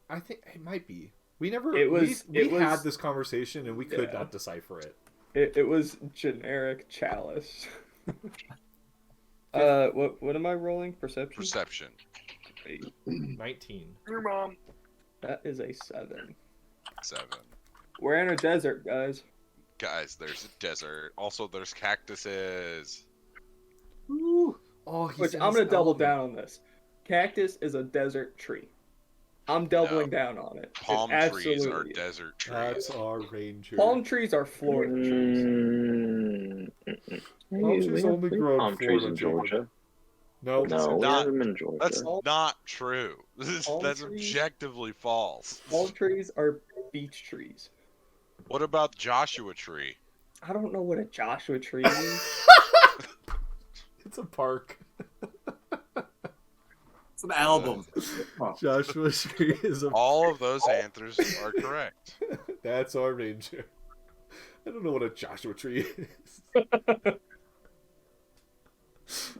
I think it might be. We never. It was- We it was- had this conversation and we could Yeah. not decipher it. It was generic chalice. What am I rolling? Perception? Perception. 19. Your mom. That is a 7. 7. We're in a desert, guys. Guys, there's a desert. Also, there's cactuses. Ooh. Oh, he's Which in I'm his gonna double element. down on this. Cactus is a desert tree. I'm doubling down on it. It Palm trees are absolutely is. desert trees. That's our ranger. Palm trees are Florida trees. Palm trees only grow in palm trees Florida, in Jacob. Georgia. No, No, we not- have them in Georgia. That's not true. Palm That's trees? objectively false. Palm trees are beach trees. What about Joshua tree? I don't know what a Joshua tree is. it's a park. It's an album. Oh. Joshua Tree is a. All of those answers are correct. That's our ranger. I don't know what a Joshua Tree is.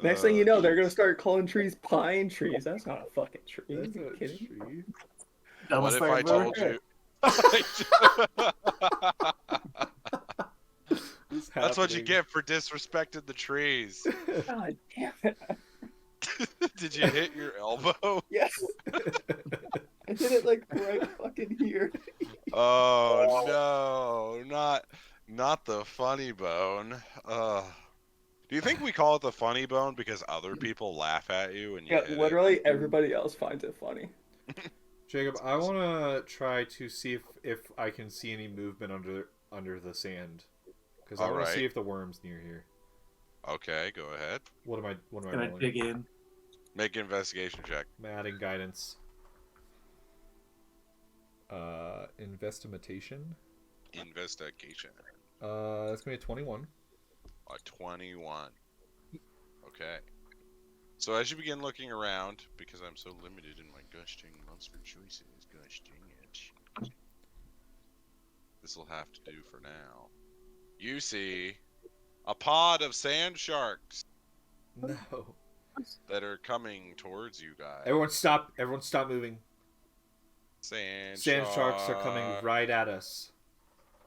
Next thing you know, they're gonna start calling trees pine trees. That's not a fucking tree. That's Are you not a kidding? tree. What Dumbest if thing I I've ever told heard. you? What's That's what you happening? get for disrespecting the trees. God damn it! Did you hit your elbow? Yes, I did it like right fucking here. Oh no, not the funny bone. Do you think we call it the funny bone because other people laugh at you and you Yeah, hit literally everybody else finds it funny. Jacob, I want to try to see if I can see any movement under the sand, because I want to Alright. see if the worm's near here. it? Okay, go ahead. What am I Gonna rolling? dig in. Make an investigation check. I'm adding guidance. Investimation. Investigation. That's gonna be a 21. A 21. Okay. So as you begin looking around, because I'm so limited in my gusting monster choices, gosh dang it. This will have to do for now. You see a pod of sand sharks No. that are coming towards you guys. Everyone stop! Everyone stop moving. Sand Sharks are coming right at us.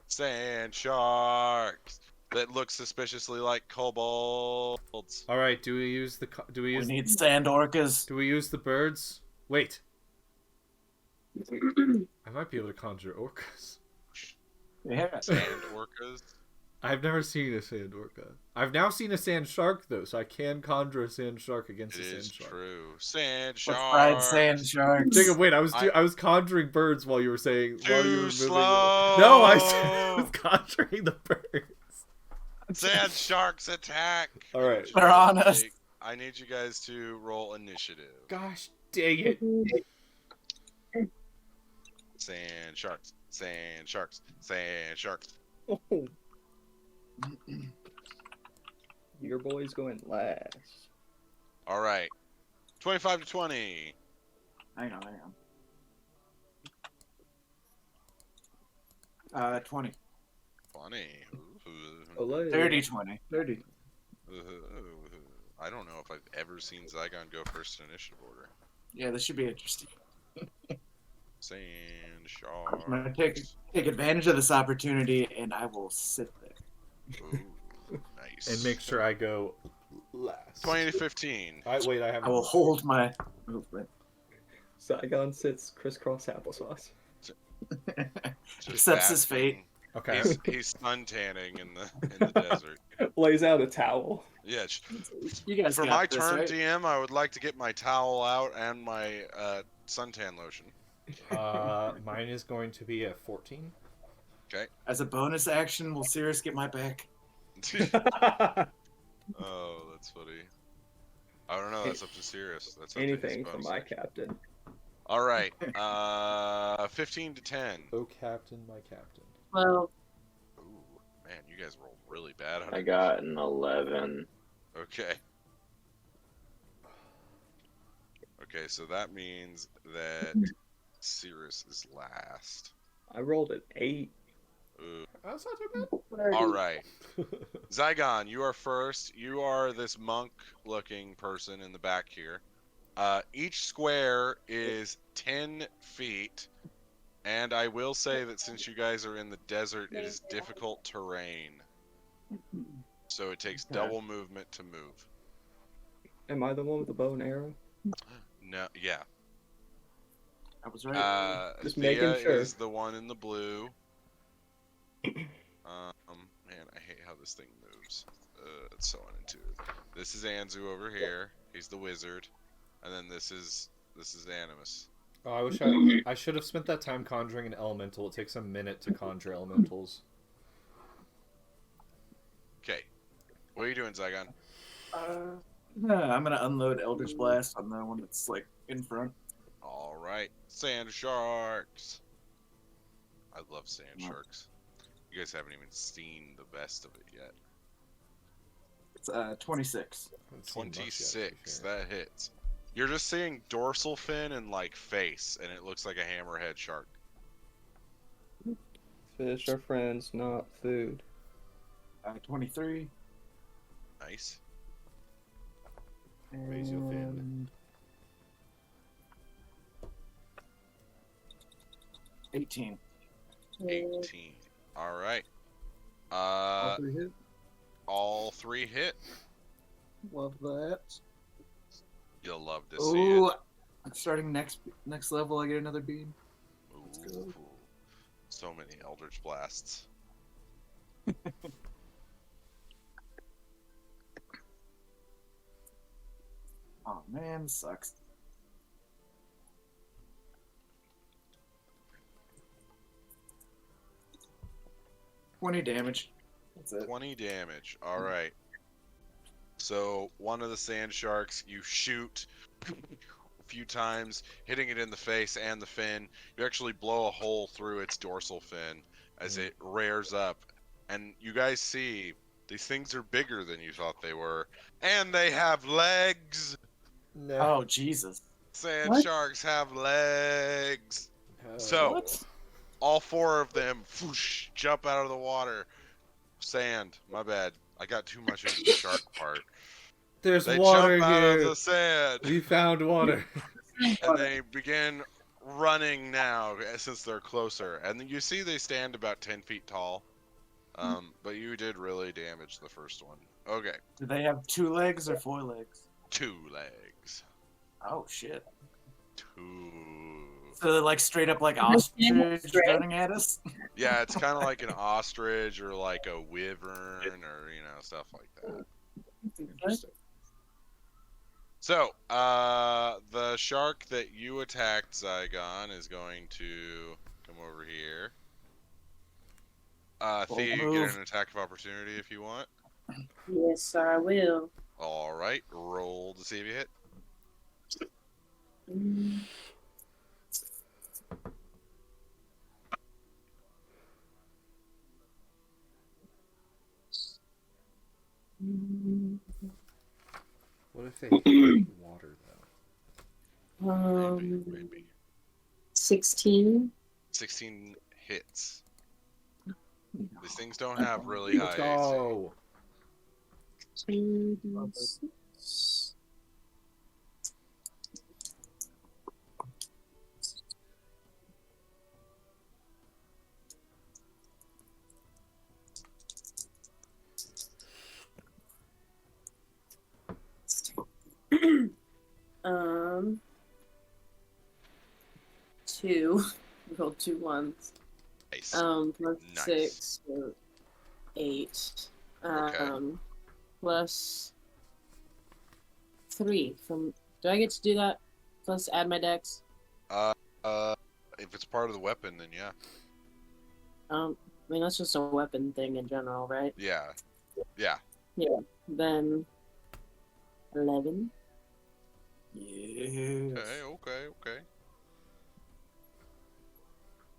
Sand sharks that look suspiciously like kobolds. All right. Do we use the? We need sand orcas. Do we use the birds? Wait. I might be able to conjure orcas. Yeah. Sand orcas. I've never seen a sand orca. I've now seen a sand shark though, so I can conjure a sand shark against It a sand is shark. true. Sand Let's sharks. ride sand sharks. Jacob, wait. I was I- conjuring birds while you were saying. While you were Too moving. slow. No, I was conjuring the birds. Sand sharks attack. All right. I need you They're guys on to us. I need you guys to roll initiative. Gosh dang it! Sand sharks. Sand sharks. Sand sharks. Oh. Your boy's going last. All right. 25 to 20. Hang on. 20. 20. Olay. 30, 20. 30. I don't know if I've ever seen Zygon go first in initiative order. Yeah, this should be interesting. Sand I'm gonna sharks. take advantage of this opportunity, and I will sit there. Ooh, nice. And make sure I go last. 20 to 15. I have. I will hold my movement. Saigon sits crisscross applesauce. Just Accepts his basking. fate. Okay. He's sun tanning in the desert. Lays out a towel. Yeah. You guys For got my this, turn, right? DM, I would like to get my towel out and my suntan lotion. Mine is going to be a 14. As a bonus action, will Cirrus get my back? Oh, that's funny. I don't know. That's up to Sirius. That's up to his Anything for bonus my action. captain. All right. 15 to 10. Oh, captain, my captain. Well, Ooh, man, you guys rolled really bad on I it. got an 11. Okay. Okay, so that means that Cirrus is last. I rolled an 8. Ooh. That's not too bad. All right. Zygon, you are first. You are this monk-looking person in the back here. Each square is 10 feet, and I will say that since you guys are in the desert, it is difficult terrain. So it takes Okay. double movement to move. Am I the one with the bow and arrow? No, yeah. I was right. Just Thea making sure. is the one in the blue. Man, I hate how this thing moves. It's so unintuitive. This is Anzu over here. He's the wizard, and then this is Animus. Oh, I wish I should have spent that time conjuring an elemental. It takes a minute to conjure elementals. Okay, what are you doing, Zygon? I'm gonna unload Eldritch Blast on the one that's like in front. All right, sand sharks. I love sand Wow. sharks. You guys haven't even seen the best of it yet. It's 26. Haven't seen much yet, to be 26. fair. That hits. You're just seeing dorsal fin and like face, and it looks like a hammerhead shark. Fish are friends, not food. 23. Nice. Raise your fin. And 18. 18. All right. All three hit. All three hit. Love that. You'll love to see Ooh, it. starting next level, I get another beam. Ooh, so many Eldritch Blasts. Oh man, sucks. $20 damage. That's it. 20 damage. All right. So one of the sand sharks, you shoot a few times, hitting it in the face and the fin. You actually blow a hole through its dorsal fin as it rears up. And you guys see these things are bigger than you thought they were. And they have legs! No. Oh Jesus! Sand What? sharks have legs! Oh. So, What? all 4 of them whoosh, jump out of the water. Sand, my bad. I got too much into the shark part. There's They water jump out here. of the sand. We found water. And they begin running now since they're closer. And you see they stand about 10 feet tall. But you did really damage the first one. Okay, Do they have 2 legs or 4 legs? 2 legs. Oh shit! 2. So they're like straight up like Understand ostrich that's right. running at us. Yeah, it's kind of like an ostrich or like a wyvern or, stuff like that. Interesting. So, the shark that you attacked, Zygon, is going to come over here. Thea, you get an attack of opportunity if you want. Yes, sir, I will. Alright, roll to see if you hit. Mm. What if they hate water though? Maybe. 16. 16 hits. These things don't have really high Let's AC. go. 2d6. um, 2. Roll 2 ones. Nice. Plus Nice. 6, so 8. Okay. Plus 3 from. Do I get to do that? Plus add my dex. If it's part of the weapon, then yeah. I mean that's just a weapon thing in general, right? Yeah. Yeah. Then 11. Yes. Okay.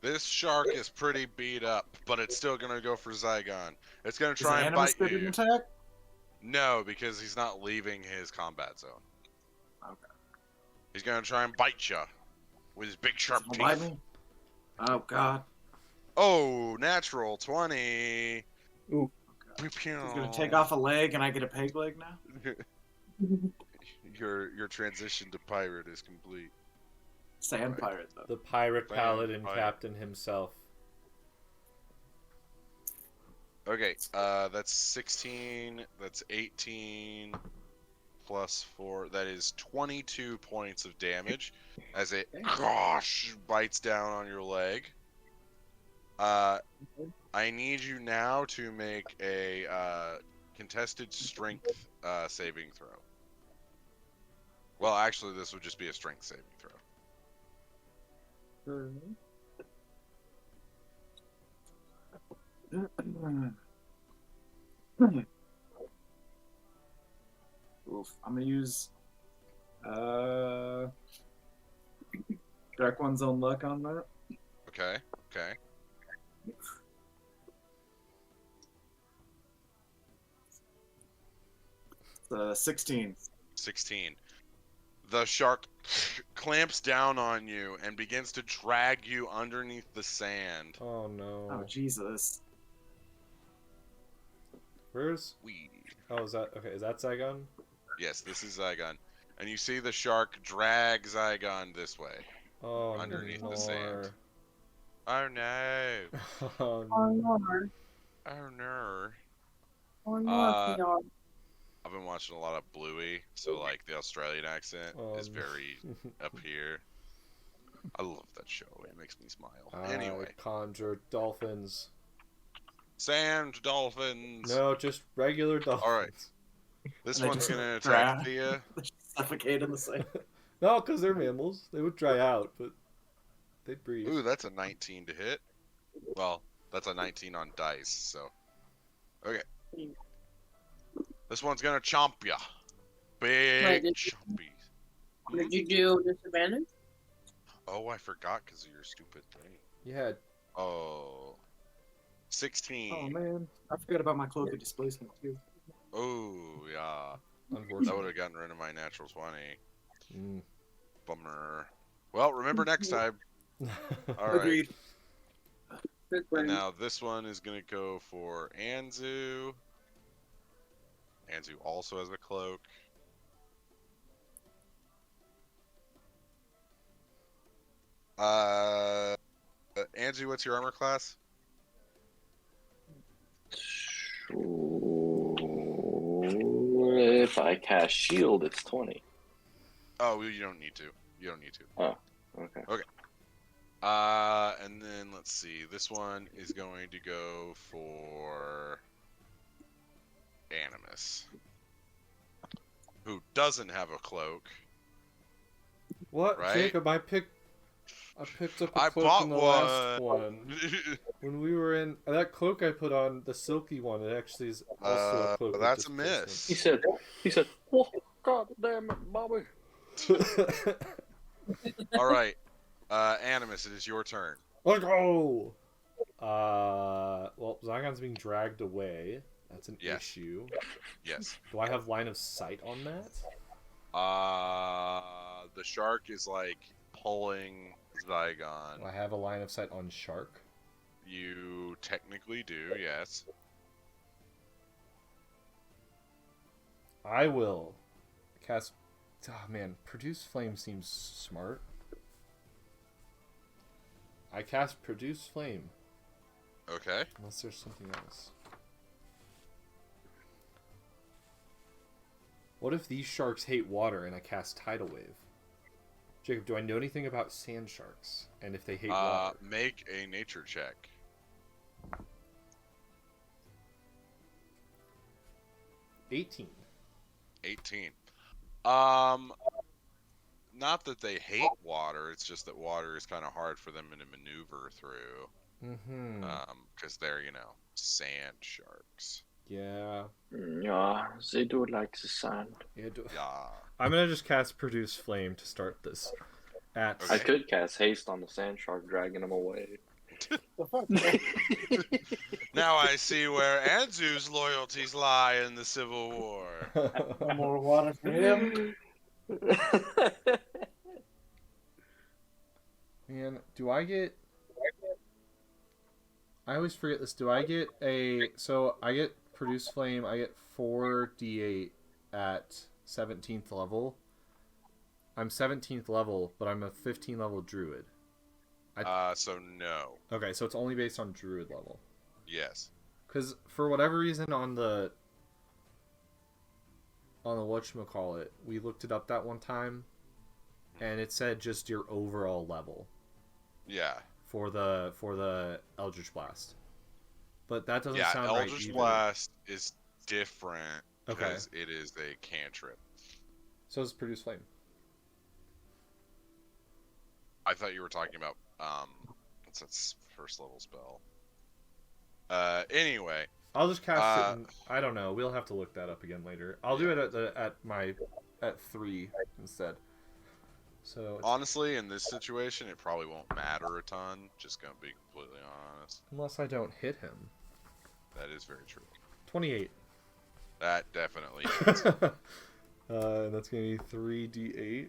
This shark is pretty beat up, but it's still gonna go for Zygon. It's gonna try and bite didn't you. attack? No, because he's not leaving his combat zone. Okay. He's gonna try and bite you with his big sharp Don't bite teeth. me. Oh god. Oh, natural 20. Ooh. He's gonna take off a leg and I get a peg leg now? Your transition to pirate is complete. Sand Right. pirate though. The pirate Bam, paladin pirate. captain himself. Okay, that's 16, that's 18, plus 4, that is 22 points of damage as it bites down on your leg. I need you now to make a contested strength saving throw. Well, actually, this would just be a strength saving throw. Oof. I'm gonna use Dark One's own luck on that. Okay. It's 16. 16. The shark clamps down on you and begins to drag you underneath the sand. Oh no. Oh Jesus. Where's? Wee. Oh, is that okay? Is that Zygon? Yes, this is Zygon. And you see the shark drag Zygon this way. Oh, Underneath the no. sand. Oh no. Oh, Or no. more. Oh no. Or more Uh, PR. I've been watching a lot of Bluey, so like the Australian accent is no. very up here. I love that show. It makes me smile. I Anyway, conjure dolphins. sand dolphins. No, just regular dolphins. Alright. This And they one's just gonna drown. attack Thea. Suffocate in the sand. No, because they're mammals. They would dry out, but they'd breathe. Ooh, that's a 19 to hit. Well, that's a 19 on dice, so. Okay. This one's gonna chomp ya. Big Wait, did- chompy. Did you do disadvantage? Oh, I forgot because of your stupid thing. Yeah. Oh. 16. Oh man, I forgot about my cloak of displacement too. Oh, yeah. That Unfortunately. would have gotten rid of my natural 20. Mm. Bummer. Well, remember next time. All right. Agreed. Good And one. now this one is going to go for Anzu. Anzu also has a cloak. Anzu, what's your armor class? If I cast shield, it's 20. Oh, you don't need to. You don't need to. Oh, okay. And then let's see. This one is going to go for Animus, who doesn't have a cloak. What, Right? Jacob? I picked up a I cloak bought in the last one. one. When we were in that cloak I put on, the silky one, it actually is also a cloak. with That's a miss. He said, "Oh, God damn it, Bobby." displacement. All right, Animus, it is your turn. Let's go. Well, Zygon's being dragged away. That's an Yes. issue. Yes. Do I have line of sight on that? The shark is like pulling Zygon. Do I have a line of sight on shark? You technically do, yes. I will cast. Oh man, produce flame seems smart. I cast produce flame. Okay. Unless there's something else. What if these sharks hate water and I cast tidal wave? Jacob, do I know anything about sand sharks and if they hate water? Make a nature check. 18. 18. Not that they hate water, it's just that water is kind of hard for them to maneuver through. Mm-hmm. Because they're, sand sharks. Yeah. Yeah, they do like the sand. Yeah. Yeah. I'm gonna just cast produce flame to start this. At Okay. I could cast haste on the sand shark, dragging him away. The fuck? Now I see where Anzu's loyalties lie in the Civil War. No more water for him. Man, do I get? I always forget this. Do I get a? So I get produce flame. I get 4d8 at 17th level. I'm 17th level, but I'm a 15 level druid. So no. Okay, so it's only based on druid level. Yes. Because for whatever reason on the whatchamacallit, we looked it up that one time, and it said just your overall level Yeah. for the Eldritch Blast. But that doesn't Yeah, sound right Eldritch either. Blast is different Okay. because it is a cantrip. So is produce flame. I thought you were talking about what's that first level spell? Anyway, I'll just cast it. I don't know. We'll have to look that up again later. I'll do it at 3 instead. So honestly, in this situation, it probably won't matter a ton. Just gonna be completely honest. unless I don't hit him. That is very true. 28. That definitely is. And that's gonna be 3d8.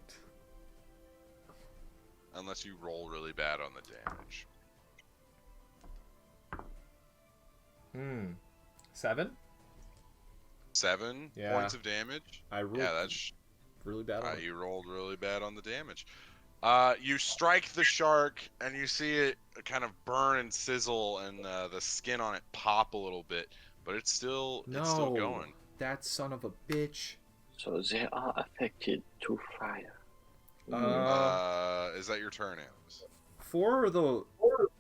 Unless you roll really bad on the damage. 7? 7 Yeah. points of damage? I rolled Yeah, that's really bad. On you rolled really bad on the damage. You strike the shark, and you see it kind of burn and sizzle, and the skin on it pop a little bit, but it's still going. That son of a bitch. So they are affected to fire. Is that your turn, Alex? For the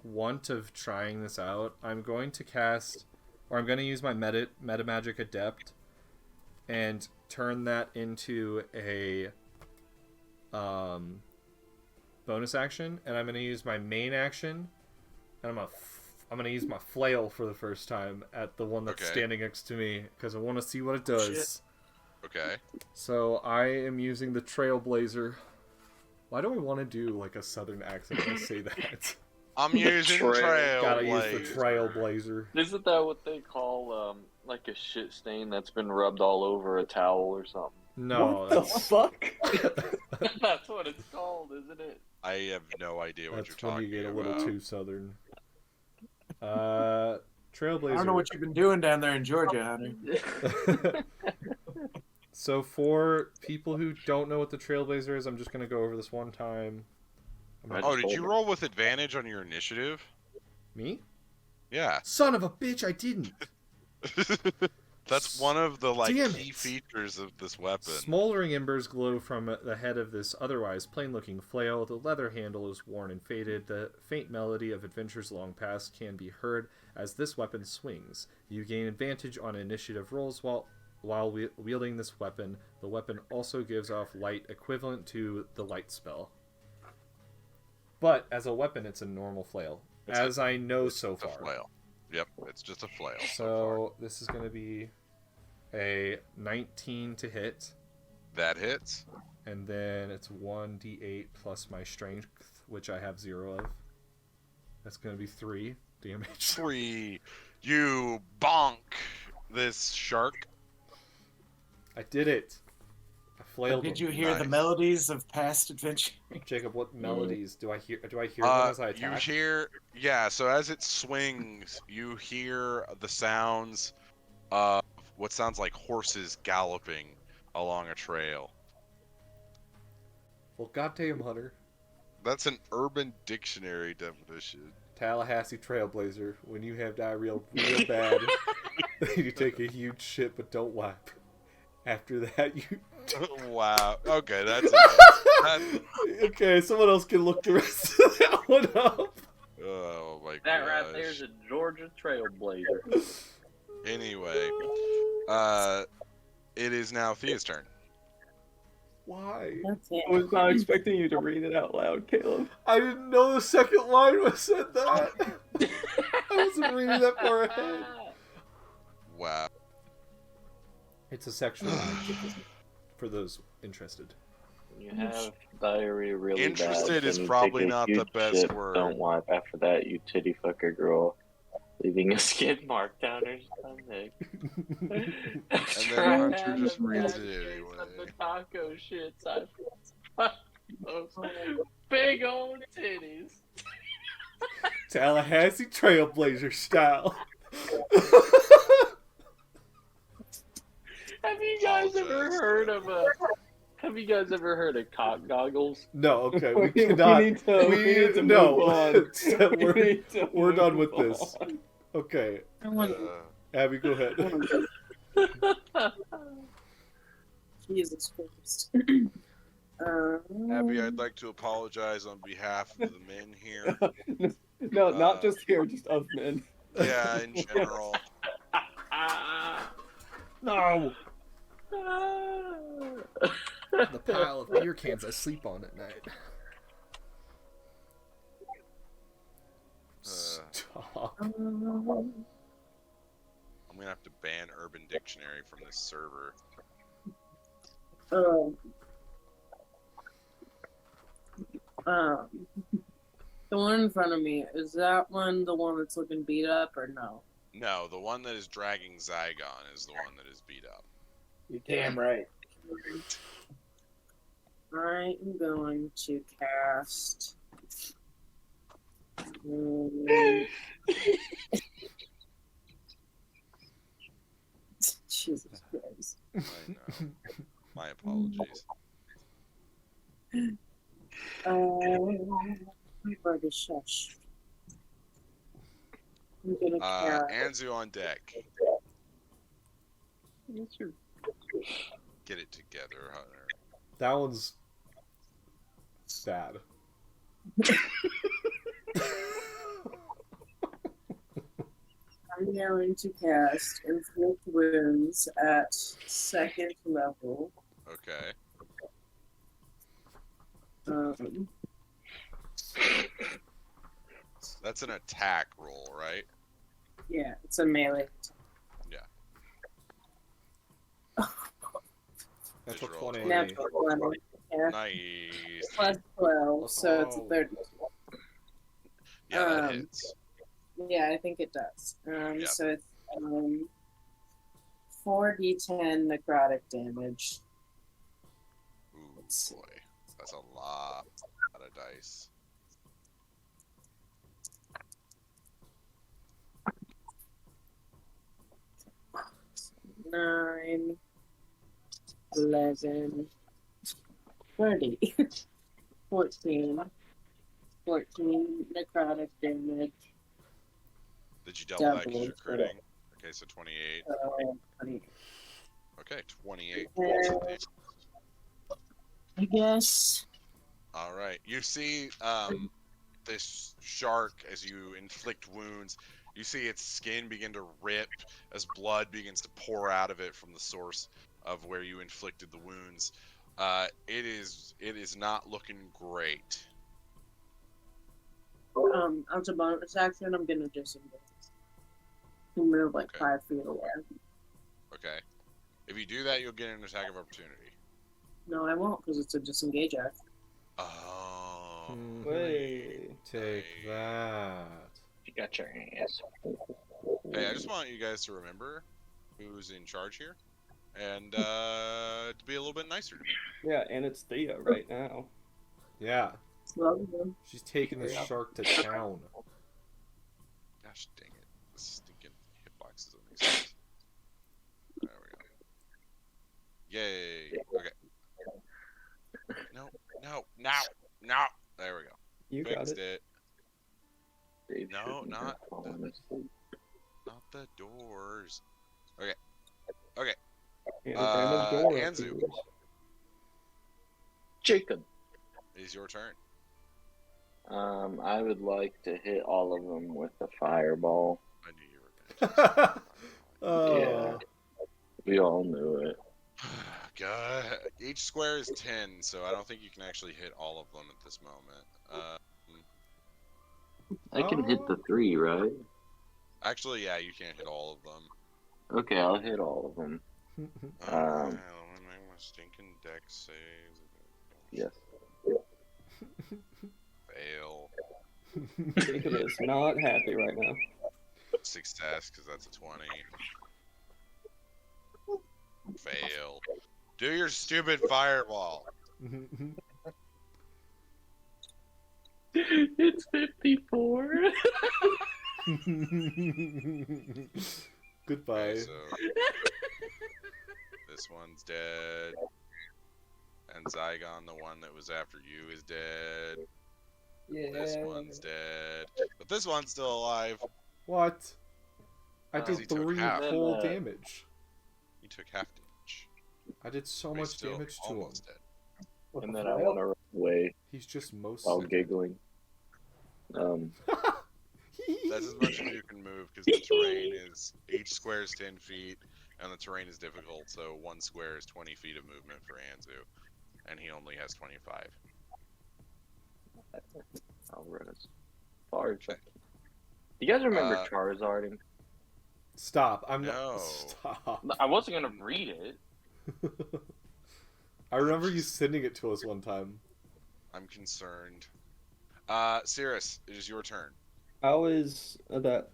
want of trying this out, I'm going to cast, or I'm going to use my meta magic adept, and turn that into a bonus action, and I'm going to use my main action, and I'm going to use my flail for the first time at the one that's Okay. standing next to me because I want to see what it does. Shit. Okay. So I am using the Trailblazer. Why do I want to do like a southern accent when I say that? I'm using trail. Gotta use the Trailblazer. Trailblazer. Isn't that what they call like a shit stain that's been rubbed all over a towel or something? No, What the fuck? That's what it's called, isn't it? I have no idea what that's you're when talking you get a about. little too southern. Trailblazer. I don't know what you've been doing down there in Georgia, Hunter. So for people who don't know what the Trailblazer is, I'm just gonna go over this one time. Oh, did you roll with advantage on your initiative? Me? Yeah. Son of a bitch, I didn't. That's one of the Damn key it. features of this weapon. Smoldering embers glow from the head of this otherwise plain-looking flail. The leather handle is worn and faded. The faint melody of adventures long past can be heard as this weapon swings. You gain advantage on initiative rolls while wielding this weapon. The weapon also gives off light equivalent to the light spell. But as a weapon, it's a normal flail, as I know so It's a far. flail. Yep, it's just a flail. So this is going to be a 19 to hit. That hits. And then it's 1d8 plus my strength, which I have 0 of. That's going to be 3 damage. 3. You bonk this shark. I did it. I flailed Did him. you hear the Nice. melodies of past adventure? Jacob, what melodies do I hear? Do I hear them as I You attack? hear, yeah, so as it swings, you hear the sounds of what sounds like horses galloping along a trail. Well, goddamn, Hunter. That's an Urban Dictionary definition. Tallahassee Trailblazer. When you have diarrhea real bad, you take a huge shit but don't wipe. After that, you... Wow. Okay, that's Okay, someone else can look the rest of that one up. oh my god. That right there's a Georgia Trailblazer. Anyway, it is now Thea's turn. Why? I was not expecting you to read it out loud, Caleb. I didn't know the second line was said that. I wasn't reading that far ahead. Wow. It's a sexual line, for those interested. You have diarrhea really bad. Interested is then you probably take a not the huge best shit, word. Don't wipe after that, you titty fucker girl. Leaving a skid mark down her stomach. And then Hunter just reads it anyway. The taco shits I those big old titties. Tallahassee Trailblazer style. Have you guys ever heard of Have you guys ever heard of cock goggles? No, okay, we We cannot. need to no, move on. we're, We need to we're done move with this. on. Okay, I want Abby, go ahead. Jesus Christ. Abby, I'd like to apologize on behalf of the men here. No, not just here, just of men. Yeah, in general. No. The pile of beer cans I sleep on at night. Stop. I'm gonna have to ban Urban Dictionary from this server. The one in front of me, is that one the one that's looking beat up or no? No, the one that is dragging Zygon is the one that is beat up. You're damn right. I am going to cast. Jesus Christ. I know. My apologies. Everybody shush. I'm gonna cast. Anzu on deck. Get it together, Hunter. That one's bad. I'm going to cast Inflict Wounds at 2nd level. Okay. That's an attack roll, right? Yeah, it's a melee. Yeah. That's Did a you roll 20. Natural 20. Yeah. Nice. Plus 12, Plus so it's a 12. 30. Yeah, that Um, hits. Yeah, I think it does. Yep. So it's 4d10 necrotic damage. Ooh, boy. That's a lot of dice. Nine, 11, 30, 14, 14 necrotic damage. Did you double that because Double, you're critting? Okay, so 28. 20. Okay, 28 points of damage. I guess. All right. You see this shark as you inflict wounds. You see its skin begin to rip as blood begins to pour out of it from the source of where you inflicted the wounds. It is not looking great. As a bonus action, I'm gonna disengage. Move like Okay. 5 feet away. Okay. If you do that, you'll get an attack of opportunity. No, I won't, because it's a disengage action. Oh. Mhm. Way. Take that. You got your ass. Hey, I just want you guys to remember who's in charge here, and to be a little bit nicer to me. Yeah, and it's Thea right now. Yeah. Well, then. She's taking the shark to town. Gosh dang it. The stinking hitboxes on these guys. There we go. Yay. Okay. No. There we go. You got Fixed it. Dave No, shouldn't not have fallen asleep. Not the doors. Anagram Uh, of door Anzu. openers. Jacob. It's your turn. I would like to hit all of them with a fireball. I knew you were gonna. Oh. Yeah. We all knew it. God. Each square is 10, so I don't think you can actually hit all of them at this moment. I can hit the 3, right? Actually, yeah, you can't hit all of them. Okay, I'll hit all of them. Let me make my stinking deck saves. Yes. Fail. Jacob is not happy right now. Success, because that's a 20. Fail. Do your stupid fireball. It's 54. Goodbye. Okay, so this one's dead. And Zygon, the one that was after you, is dead. Yeah. This one's dead. But this one's still alive. What? I Because did he took 3 half. full damage. He took half damage. I did so But he's much still damage to him. almost dead. And then I want to run away He's just most while giggling. That's as much as you can move because the terrain is each square is 10 feet and the terrain is difficult. So one square is 20 feet of movement for Anzu, and he only has 25. I'll run as far as I can. You guys remember Charizarding? Stop. I'm No. not. Stop. I wasn't gonna read it. I remember you sending it to us one time. I'm concerned. Cirrus, it is your turn. How is that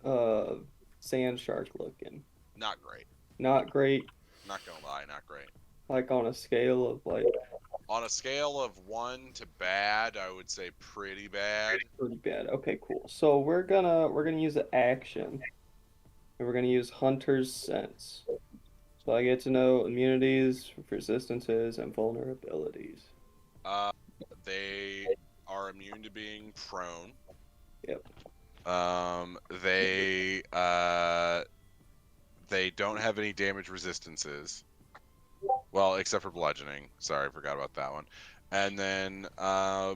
sand shark looking? Not great. Not great. Not gonna lie, not great. Like on a scale of like On a scale of 1 to bad, I would say pretty bad. pretty bad. Okay, cool. So we're gonna use an action. And we're gonna use Hunter's Sense. So I get to know immunities, resistances, and vulnerabilities. They are immune to being prone. Yep. They don't have any damage resistances. Well, except for bludgeoning. Sorry, I forgot about that one. And then what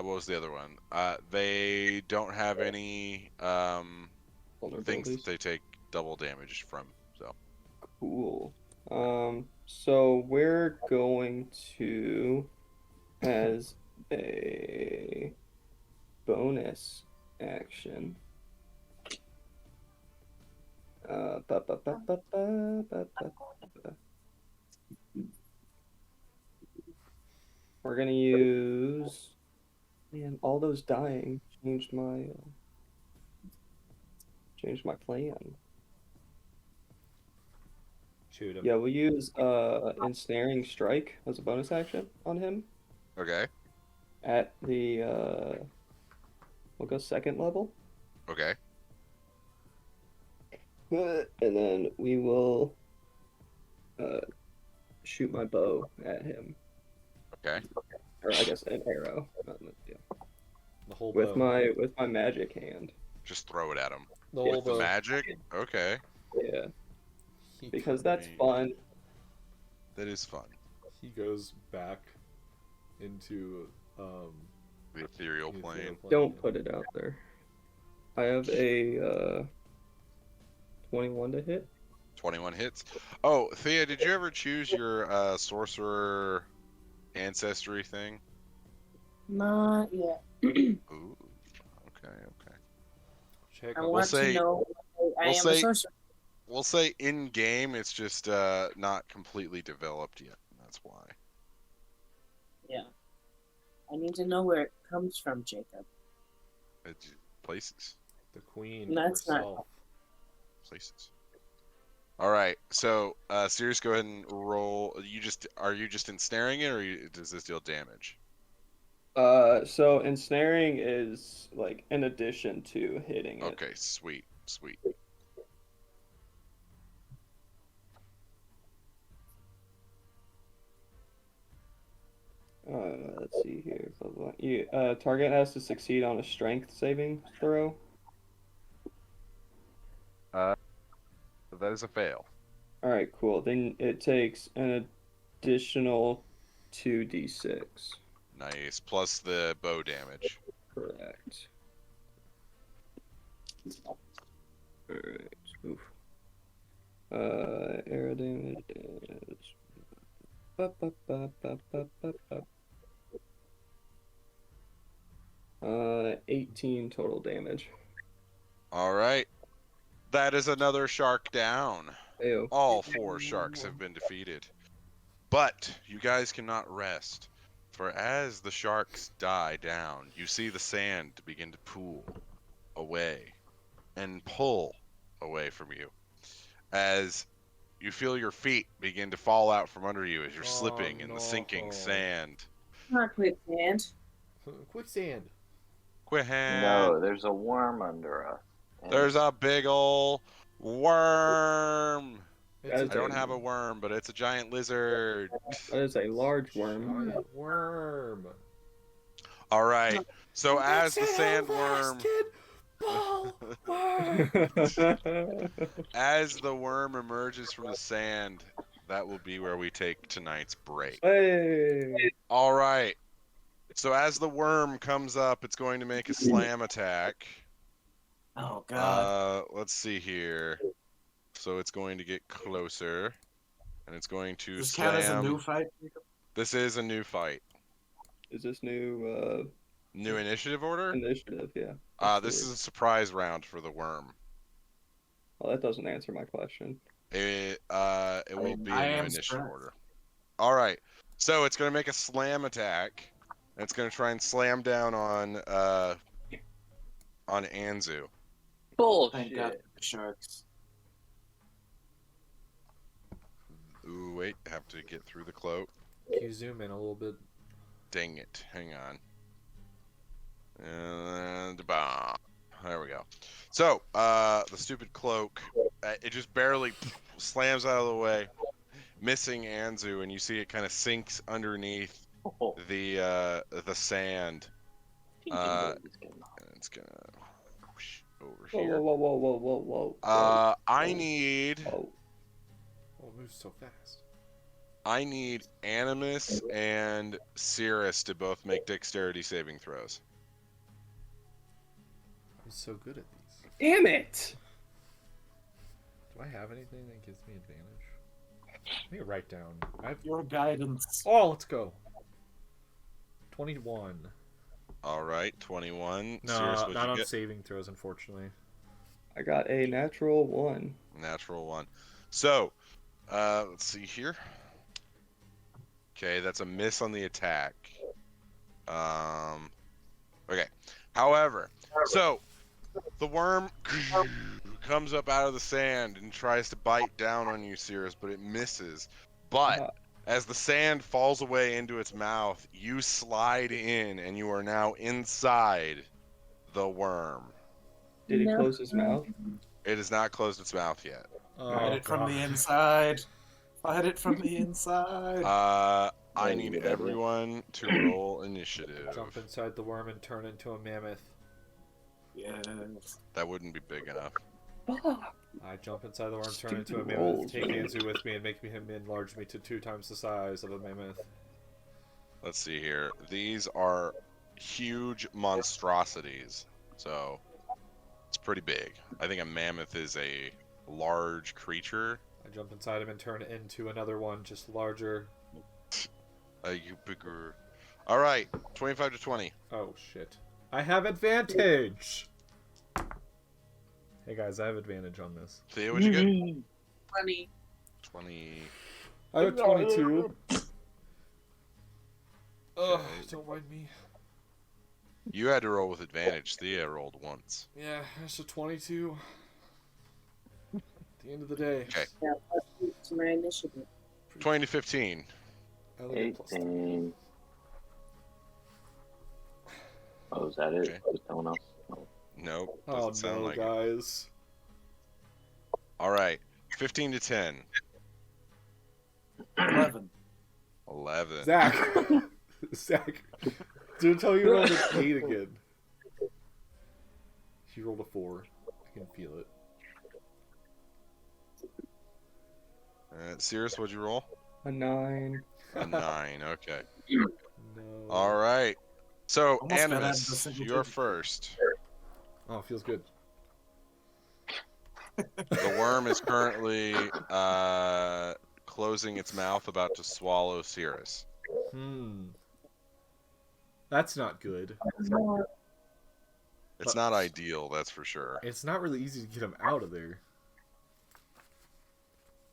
was the other one? They don't have any things that Vulnerabilities. they take double damage from. So Cool. So we're going to, as a bonus action, We're gonna use. Man, all those dying changed my plan. Shoot him. Yeah, we'll use ensnaring strike as a bonus action on him Okay. at the we'll go second level. Okay. And then we will shoot my bow at him. Okay. Or I guess an arrow. Yeah. The whole With bow. my magic hand. Just throw it at him. The whole With the bow. magic? Okay. Yeah. He, Because that's Great. fun. That is fun. he goes back into The ethereal the plane. ethereal Don't put it out there. I have a 21 to hit. 21 hits. Oh, Thea, did you ever choose your sorcerer ancestry thing? Not yet. Ooh. Okay. Check. I out- want say- to know. I we'll am say- a sorcerer. We'll say in game, it's just not completely developed yet. That's why. Yeah. I need to know where it comes from, Jacob. It's places. The queen That's not- herself. Places. All right. So, Sirius, go ahead and roll. Are you just ensnaring it, or does this deal damage? So ensnaring is like in addition to hitting it. Okay. Sweet. Let's see here. Target has to succeed on a strength saving throw. That is a fail. All right, cool. Then it takes an additional 2d6. Nice. Plus the bow damage. Correct. Alright. Oof. Arrow damage is 18 total damage. All right. That is another shark down. Ew. All 4 sharks have been defeated. But you guys cannot rest. For as the sharks die down, you see the sand begin to pool away and pull away from you. As you feel your feet begin to fall out from under you as you're slipping in the sinking no. sand. Not quicksand. Quicksand. Quihan. No, there's a worm under us. And There's a big ol' worm. It's I a don't have a worm, but it's a giant lizard. That is a large worm. giant worm. All right. So as the That's it, sandworm, kid. Ball worm. as the worm emerges from the sand, that will be where we take tonight's break. Hey. All right. So as the worm comes up, it's going to make a slam attack. Oh god. Let's see here. So it's going to get closer, and it's going to Does this count as a slam. new fight? This is a new fight. Is this new New initiative order. initiative? Yeah. This is a surprise round for the worm. Well, that doesn't answer my question. It will be I a new am initiative surprised. order. All right. So it's going to make a slam attack, and it's going to try and slam down on Anzu. Thank God for the sharks. Ooh, wait, I have to get through the cloak. Can you zoom in a little bit? Dang it. Hang on. And bah. There we go. So, the stupid cloak, it just barely slams out of the way, missing Anzu, and you see it kind of sinks underneath the sand. And it's gonna whoosh over Whoa, here. whoa. I need Whoa. Oh, it moves so fast. Animus and Cirrus to both make dexterity saving throws. I'm so good at these. Damn it! Do I have anything that gives me advantage? Let me write down. Your guidance. Oh, let's go. 21. All right, 21. No, Cirrus, what'd not you on get? saving throws, unfortunately. I got a natural 1. Natural 1. So, let's see here. Okay, that's a miss on the attack. Okay. However, so the worm comes up out of the sand and tries to bite down on you, Cirrus, but it misses. But Uh-huh. as the sand falls away into its mouth, you slide in and you are now inside the worm. Did he No. close his mouth? It has not closed its mouth yet. Fight Oh, it from the God. inside. Fight it from the inside. I need everyone to roll initiative. Jump inside the worm and turn into a mammoth. Yes. That wouldn't be big enough. I jump inside the worm, turn into a mammoth, take Anzu with me, and make him enlarge me to 2 times the size of a mammoth. Let's see here. These are huge monstrosities, so it's pretty big. I think a mammoth is a large creature. I jump inside him and turn into another one, just larger. You bigger. All right, 25 to 20. Oh, shit. I have advantage! Hey guys, I have advantage on this. Thea, what'd you get? 20. 20. I have 22. Ugh, don't mind me. You had to roll with advantage. Thea rolled once. Yeah, that's a 22. At the end of the day. Okay. Yeah, that's my initiative. 20 to 15. I only get plus 10. 18. Oh, is that it? Okay. Is no one else? No. Nope. Oh Doesn't sound no, like it. guys. All right. 15 to 10. 11. 11. Zach! Zach! Dude, tell you rolled an 8 again. He rolled a 4. I can feel it. Cirrus, what'd you roll? A 9. A 9. Okay. No. All right. So, Almost got out of the Animus, single you're digit. first. Oh, feels good. The worm is currently closing its mouth, about to swallow Cirrus. That's not good. It's not ideal, that's for sure. It's not really easy to get him out of there.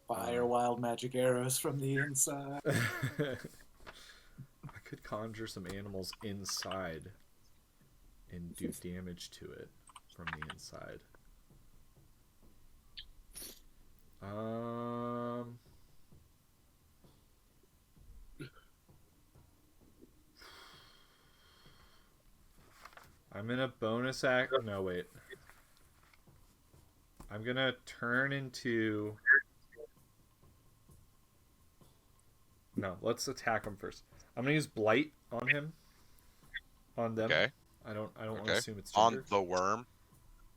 Fire wild magic arrows from the inside. I could conjure some animals inside and do damage to it from the inside. I'm in a bonus act. No, wait. I'm gonna turn into. No, let's attack him first. I'm gonna use blight on him. On them. Okay. I don't want Okay. to assume it's On gender. the worm.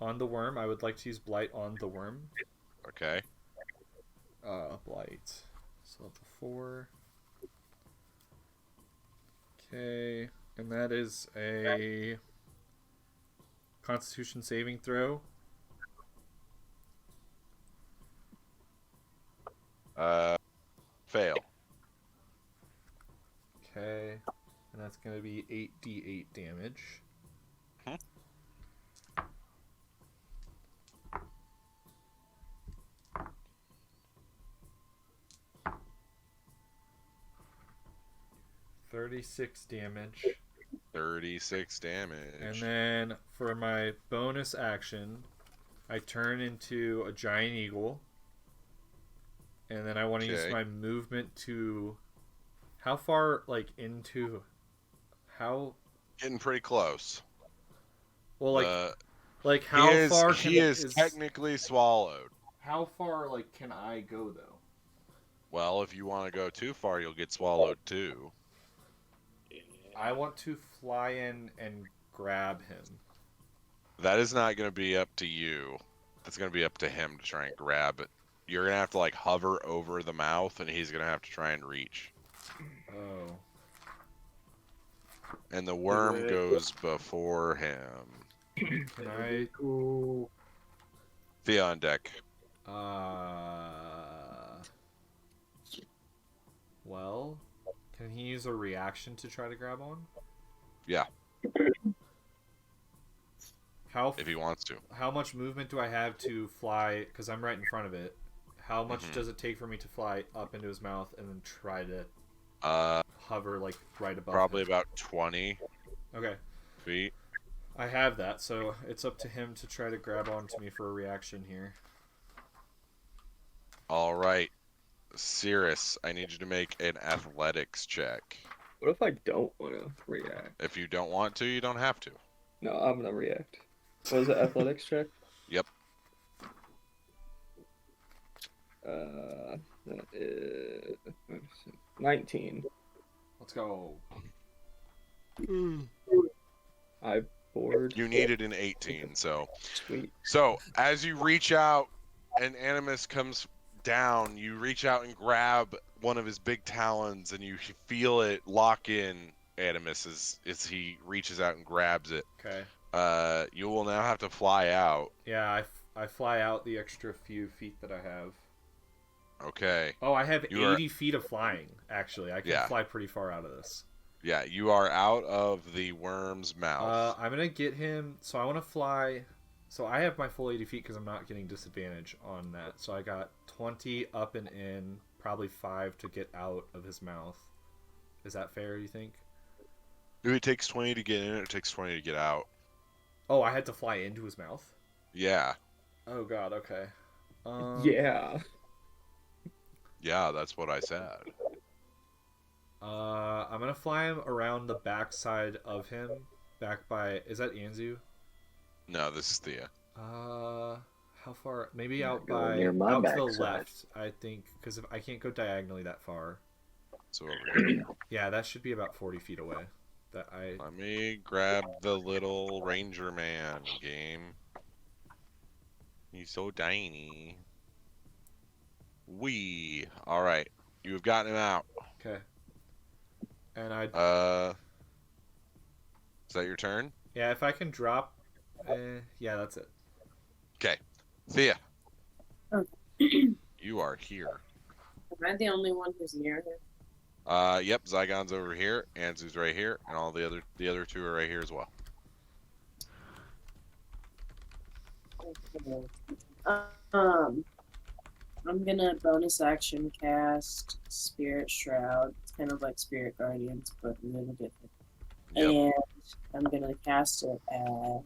On the worm, I would like to use blight on the worm. Okay. Blight. So level 4. Okay, and that is a Constitution saving throw. Fail. Okay, and that's going to be 8d8 damage. Mhm. $36 damage. 36 damage. And then for my bonus action, I turn into a giant eagle. And then I want to use Okay. my movement to. How far, like, into. How. Getting pretty close. Well, like. Uh, Like, how he is, far he is technically swallowed. How far, like, can I go, though? Well, if you want to go too far, you'll get swallowed too. I want to fly in and grab him. That is not going to be up to you. That's going to be up to him to try and grab it. You're going to have to, like, hover over the mouth, and he's going to have to try and reach. Oh. And the worm goes before him. Can I. Cool. Thea on deck. Well, can he use a reaction to try to grab on? Yeah, If he wants to. How much movement do I have to fly? Because I'm right in front of it. How much Mhm. does it take for me to fly up into his mouth and then try to hover like right above Probably him? about 20 Okay. feet. I have that, so it's up to him to try to grab onto me for a reaction here. All right. Cirrus, I need you to make an athletics check. What if I don't want to react? If you don't want to, you don't have to. No, I'm gonna react. What was it? Athletics check? Yep. That is 19. Let's go. I bored. You needed an 18, so. Sweet. So, as you reach out and Animus comes down, you reach out and grab one of his big talons and you feel it lock in Animus as he reaches out and grabs it. Okay. You will now have to fly out. Yeah, I fly out the extra few feet that I have. Okay. Oh, I have You 80 feet of flying, actually. I can fly pretty far out of this. Yeah, you are out of the worm's mouth. I'm going to get him. So I want to fly. So I have my full 80 feet because I'm not getting disadvantage on that. So I got 20 up and in, probably 5 to get out of his mouth. Is that fair, you think? It takes 20 to get in, it takes 20 to get out. Oh, I had to fly into his mouth? Yeah. Oh, God, okay. Yeah. Yeah, that's what I said. I'm going to fly him around the backside of him. Back by... Is that Anzu? No, this is Thea. How far? Maybe out Go by... near my out to the backside. left, I think. Because I can't go diagonally that far. So over here. Yeah, that should be about 40 feet away. Let me grab the little ranger man game. He's so tiny. Alright. You've gotten him out. Okay. And Is that your turn? yeah, if I can drop... yeah, that's it. Okay. Thea. Okay. You are here. Am I the only one who's near him? Yep, Zygon's over here, Anzu's right here, and all the other two are right here as well. I'm gonna bonus action cast Spirit Shroud. It's kind of like Spirit Guardians, but a little different. Yep. And I'm gonna cast it at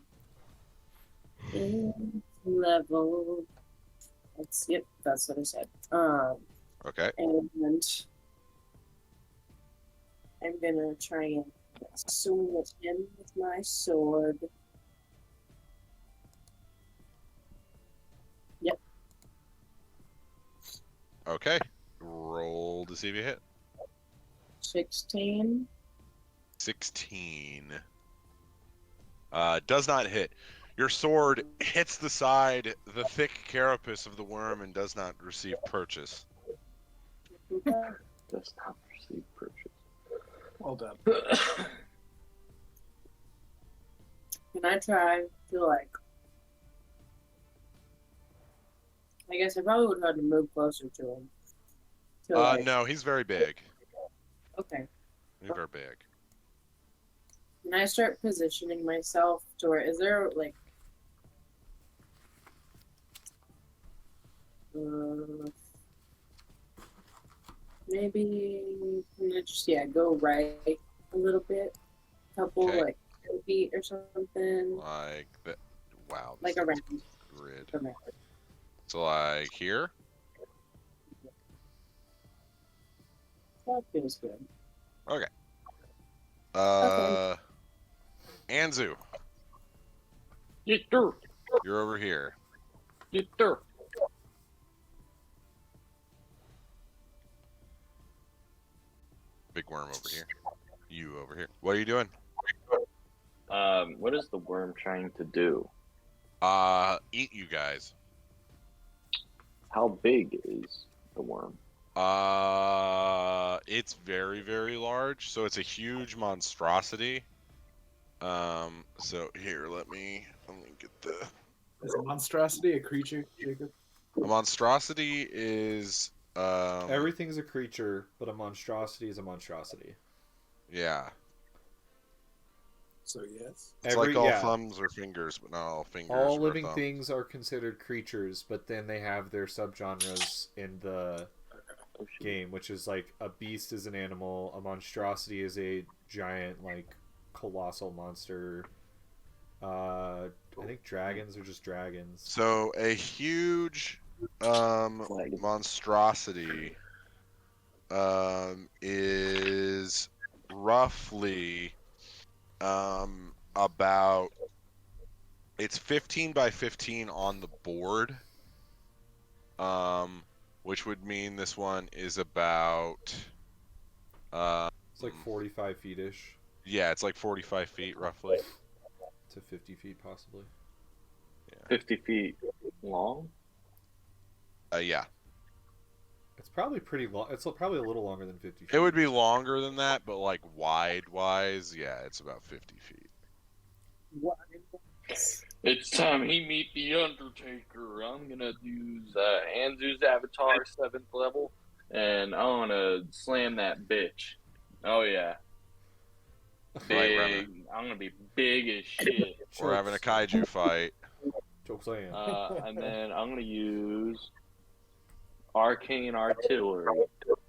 level. Yep, that's what I said. Okay. And I'm gonna try and swing at him with my sword. Yep. Okay. Roll to see if you hit. 16. 16. Does not hit. Your sword hits the side, the thick carapace of the worm, and does not receive purchase. Does not receive purchase. Well done. Can I try to like? I guess I probably would have to move closer to him. No, he's very big. Okay. He's very big. Can I start positioning myself to where? Is there like? Maybe can I just go right a little bit, couple Okay. like 10 feet or something, Like that. Wow. like this around. is grid. around. So like here. That feels good. Okay. Okay. Anzu, Yitter, you're over here. yitter. Big worm over here. You over here. What are you doing? What is the worm trying to do? Eat you guys. How big is the worm? It's very, very large. So it's a huge monstrosity. So here, let me get the. Is a monstrosity a creature, Jacob? A monstrosity is Everything's a creature, but a monstrosity is a monstrosity. Yeah. So yes. It's like all thumbs or fingers, but not all fingers. All or living thumbs. things are considered creatures, but then they have their subgenres in the Oh, shoot. game, which is like a beast is an animal, a monstrosity is a giant, like, colossal monster. I think dragons are just dragons. So a huge monstrosity is roughly about, it's 15 by 15 on the board, which would mean this one is about It's like 45 feet-ish yeah, it's like 45 feet roughly. to 50 feet possibly. 50 feet long? Yeah, It's probably pretty long. It's probably a little longer than 50 feet. it would be longer than that, but like wide wise, yeah, it's about 50 feet. What? It's time he meet the Undertaker. I'm gonna use Anzu's avatar 7th level, and I wanna slam that bitch. Oh yeah, big. I'm gonna be big as shit. We're having a kaiju fight. Jokes I am. And then I'm gonna use arcane artillery.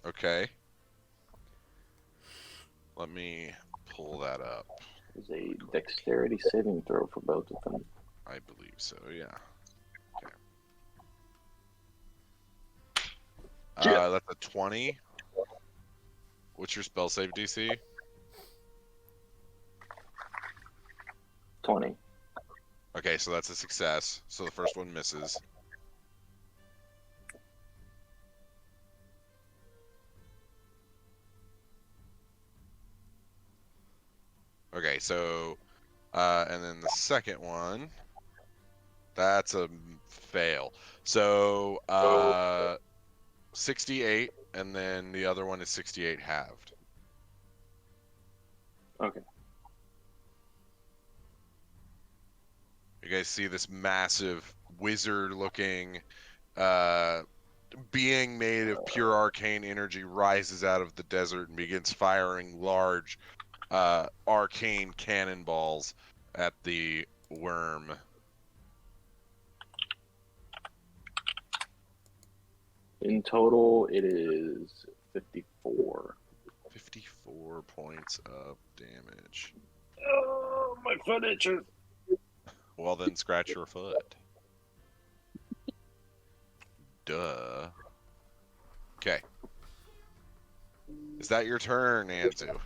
Okay. Let me pull that up. Is a dexterity saving throw for both of them. I believe so, yeah. Okay. That's a 20. What's your spell save DC? 20. Okay, so that's a success. So the first one misses. Okay, so, and then the second one, that's a fail. So, 68, and then the other one is 68 halved. Okay. You guys see this massive wizard-looking being made of pure arcane energy rises out of the desert and begins firing large arcane cannonballs at the worm. In total, it is 54. 54 points of damage. Oh, my foot itches. Well, then scratch your foot. Duh. Okay. Is that your turn, Anzu?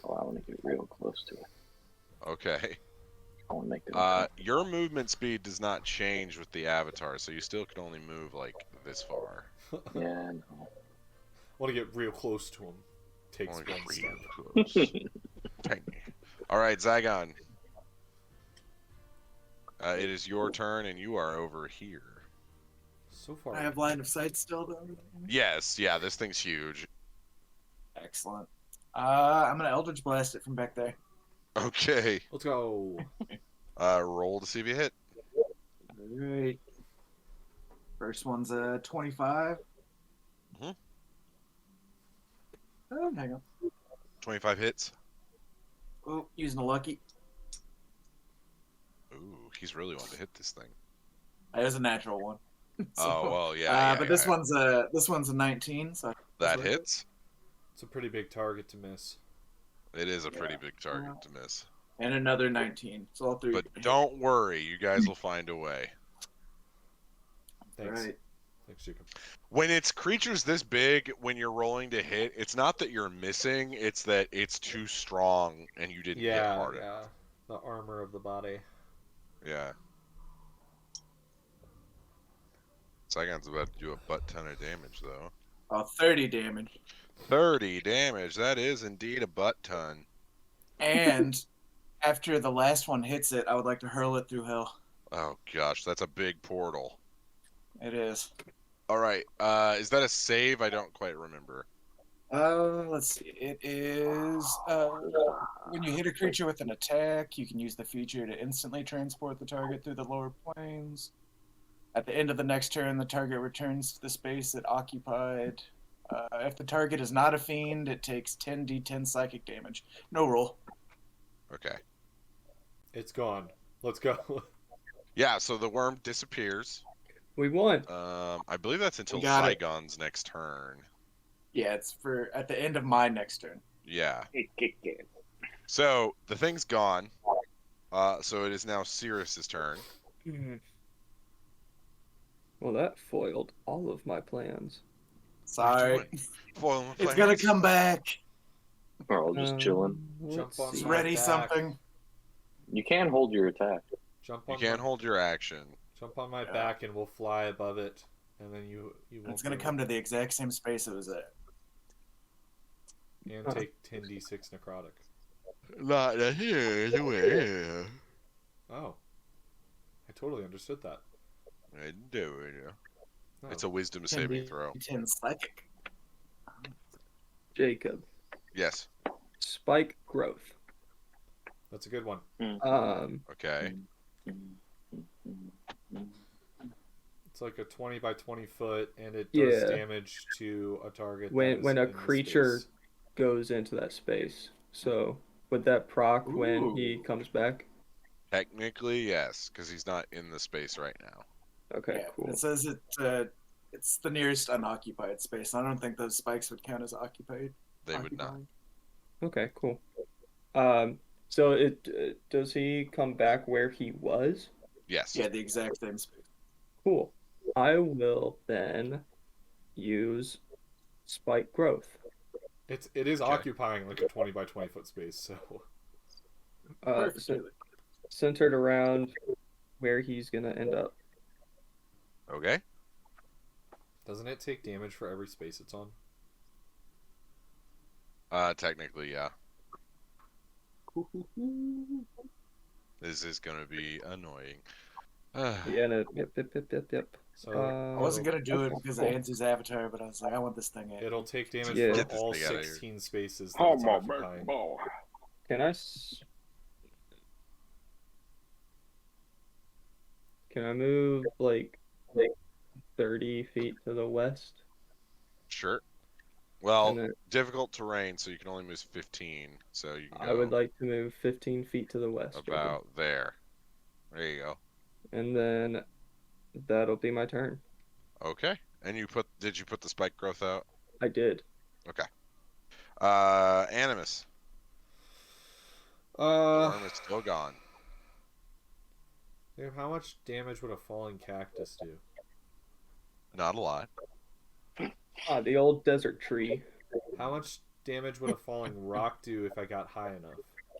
Oh, I want to get real close to it. Okay. I want to make it. Your movement speed does not change with the avatar, so you still can only move like this far. Yeah, no. Want to get real close to him. Takes Only one real step. close. Dang. All right, Zygon. It is your turn, and you are over here. So far. I have line of sight still, though. Yes, yeah, this thing's huge. Excellent. I'm gonna Eldritch Blast it from back there. Okay. Let's go. Roll to see if you hit. Alright. First one's a 25. Mhm. Oh, hang on. 25 hits. Oh, using a lucky. Ooh, he's really wanting to hit this thing. It was a natural one. Oh well, yeah. But this one's a 19. So that hits. It's a pretty big target to miss. It is a pretty big target to miss. And another 19. So all three. But don't worry, you guys will find a way. Thanks. Right. Thanks, Jacob. When it's creatures this big, when you're rolling to hit, it's not that you're missing, it's that it's too strong and you didn't hit hard enough. Yeah. The armor of the body. Yeah. Saigon's about to do a butt ton of damage, though. Oh, 30 damage. 30 damage. That is indeed a butt ton. And after the last one hits it, I would like to hurl it through hell. Oh, gosh. That's a big portal. It is. All right. Is that a save? I don't quite remember. Let's see. It is when you hit a creature with an attack, you can use the feature to instantly transport the target through the lower planes. At the end of the next turn, the target returns to the space it occupied. If the target is not a fiend, it takes 10d10 psychic damage. No roll. Okay. It's gone. Let's go. Yeah, so the worm disappears. We won. I believe that's until got it. Flagon's next turn. Yeah, it's for at the end of my next turn. Yeah. So the thing's gone. So it is now Cirrus's turn. Well, that foiled all of my plans. Sorry. Foil my It's gonna plans. come back. We're all just chilling. Jump Let's on It's see. my ready back. something. You can hold your attack. Jump You on can't my, hold your action. jump on my Yeah. back and we'll fly above it, and then you won't. It's gonna be come to the exact same space it was at. able- and take 10d6 necrotic. Not here, the way. Oh, I totally understood that. I do it. Oh. It's a wisdom saving throw. 10 psychic. Jacob. Yes. Spike growth. That's a good one. Okay. It's like a 20 by 20 foot, and it does Yeah. damage to a target. that When is when a in the creature space. goes into that space. So would that proc when he Ooh. comes back? Technically, yes, because he's not in the space right now. Okay, Yeah, cool. it says it's the nearest unoccupied space. I don't think those spikes would count as occupied. They would not. Occupying. Okay, cool. So it does he come back where he was? Yes. Yeah, the exact same space. Cool. I will then use spike growth. It is Okay. occupying like a 20 by 20 foot space, so Perfect. Centered around where he's gonna end up. Okay. doesn't it take damage for every space it's on? Technically, yeah. This is gonna be annoying. Yeah, no, yep. So I wasn't gonna do it Okay, because cool. of Anzu's avatar, but I was like, I want this thing in. it'll take damage Yeah. for Get this all thing outta here. 16 spaces that Oh it's my occupying. ball. Can I move like 30 feet to the west? Sure. Well, And then difficult terrain, so you can only move 15. So you can go I would like to move 15 feet to the west. Jacob. about there. There you go. And then that'll be my turn. Okay. And did you put the spike growth out? I did. Okay. Animus. The worm is still gone. Dude, how much damage would a falling cactus do? Not a lot. The old desert tree. How much damage would a falling rock do if I got high enough?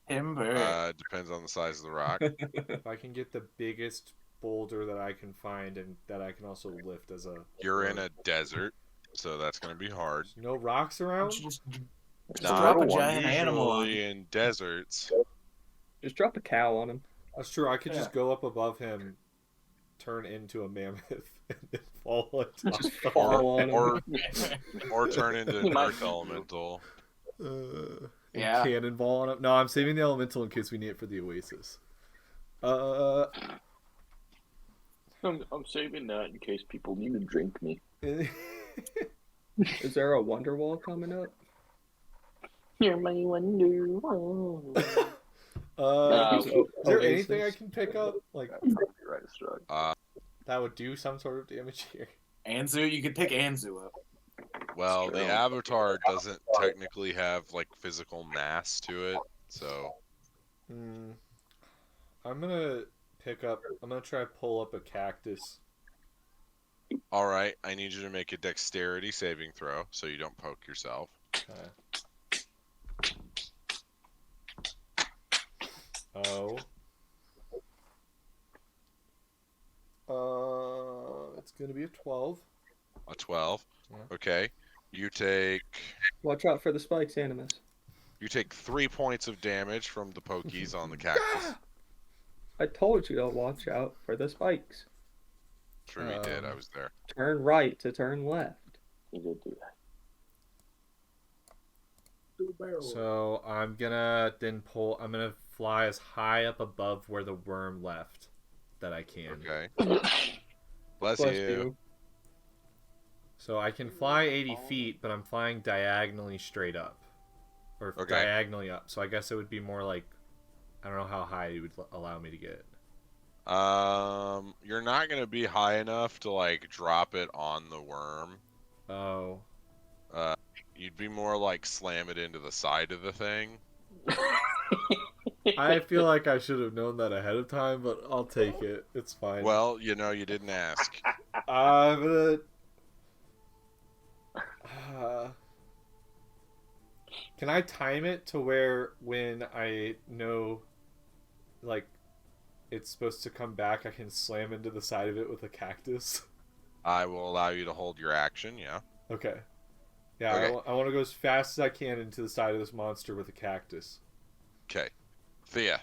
Timber. Depends on the size of the rock. If I can get the biggest boulder that I can find and that I can also lift as a... You're in a desert, so that's going to be hard. No rocks around? Just Not drop a giant animal on usually in deserts. Just drop a cow on him. That's true. I could Yeah. just go up above him, turn into a mammoth, and then fall on top Just of fall on him. Or turn into an earth elemental. and Yeah. cannonball on him. No, I'm saving the elemental in case we need it for the oasis. I'm saving that in case people need to drink me. Is there a wonder wall coming up? You're my wonder. is there Oasis. anything I can pick up? Like, Right, Strug. that would do some sort of damage here. Anzu, you could pick Anzu up. Well, the True. avatar doesn't technically have like physical mass to it, so I'm gonna try to pull up a cactus. all right. I need you to make a dexterity saving throw so you don't poke yourself. Oh. It's gonna be a 12. A 12. Yeah. Okay. You take Watch out for the spikes, Animus. 3 points of damage from the pokies on the cactus. I told you to watch out for the spikes. True, he did. I was there. Turn right to turn left. You did do that. So I'm gonna fly as high up above where the worm left that I can. Okay. Bless Bless you. you. So I can fly 80 feet, but I'm flying diagonally straight up. Or Okay. diagonally up. So I guess it would be more like, I don't know how high it would allow me to get. You're not gonna be high enough to like drop it on the worm. Oh. You'd be more like slam it into the side of the thing. I feel like I should have known that ahead of time, but I'll take it. It's fine. Well, you know, you didn't ask. I'm gonna. Can I time it to where when I know, like, it's supposed to come back, I can slam into the side of it with a cactus? I will allow you to hold your action, yeah. Okay. Yeah, Okay. I want to go as fast as I can into the side of this monster with a cactus. Okay. Thea.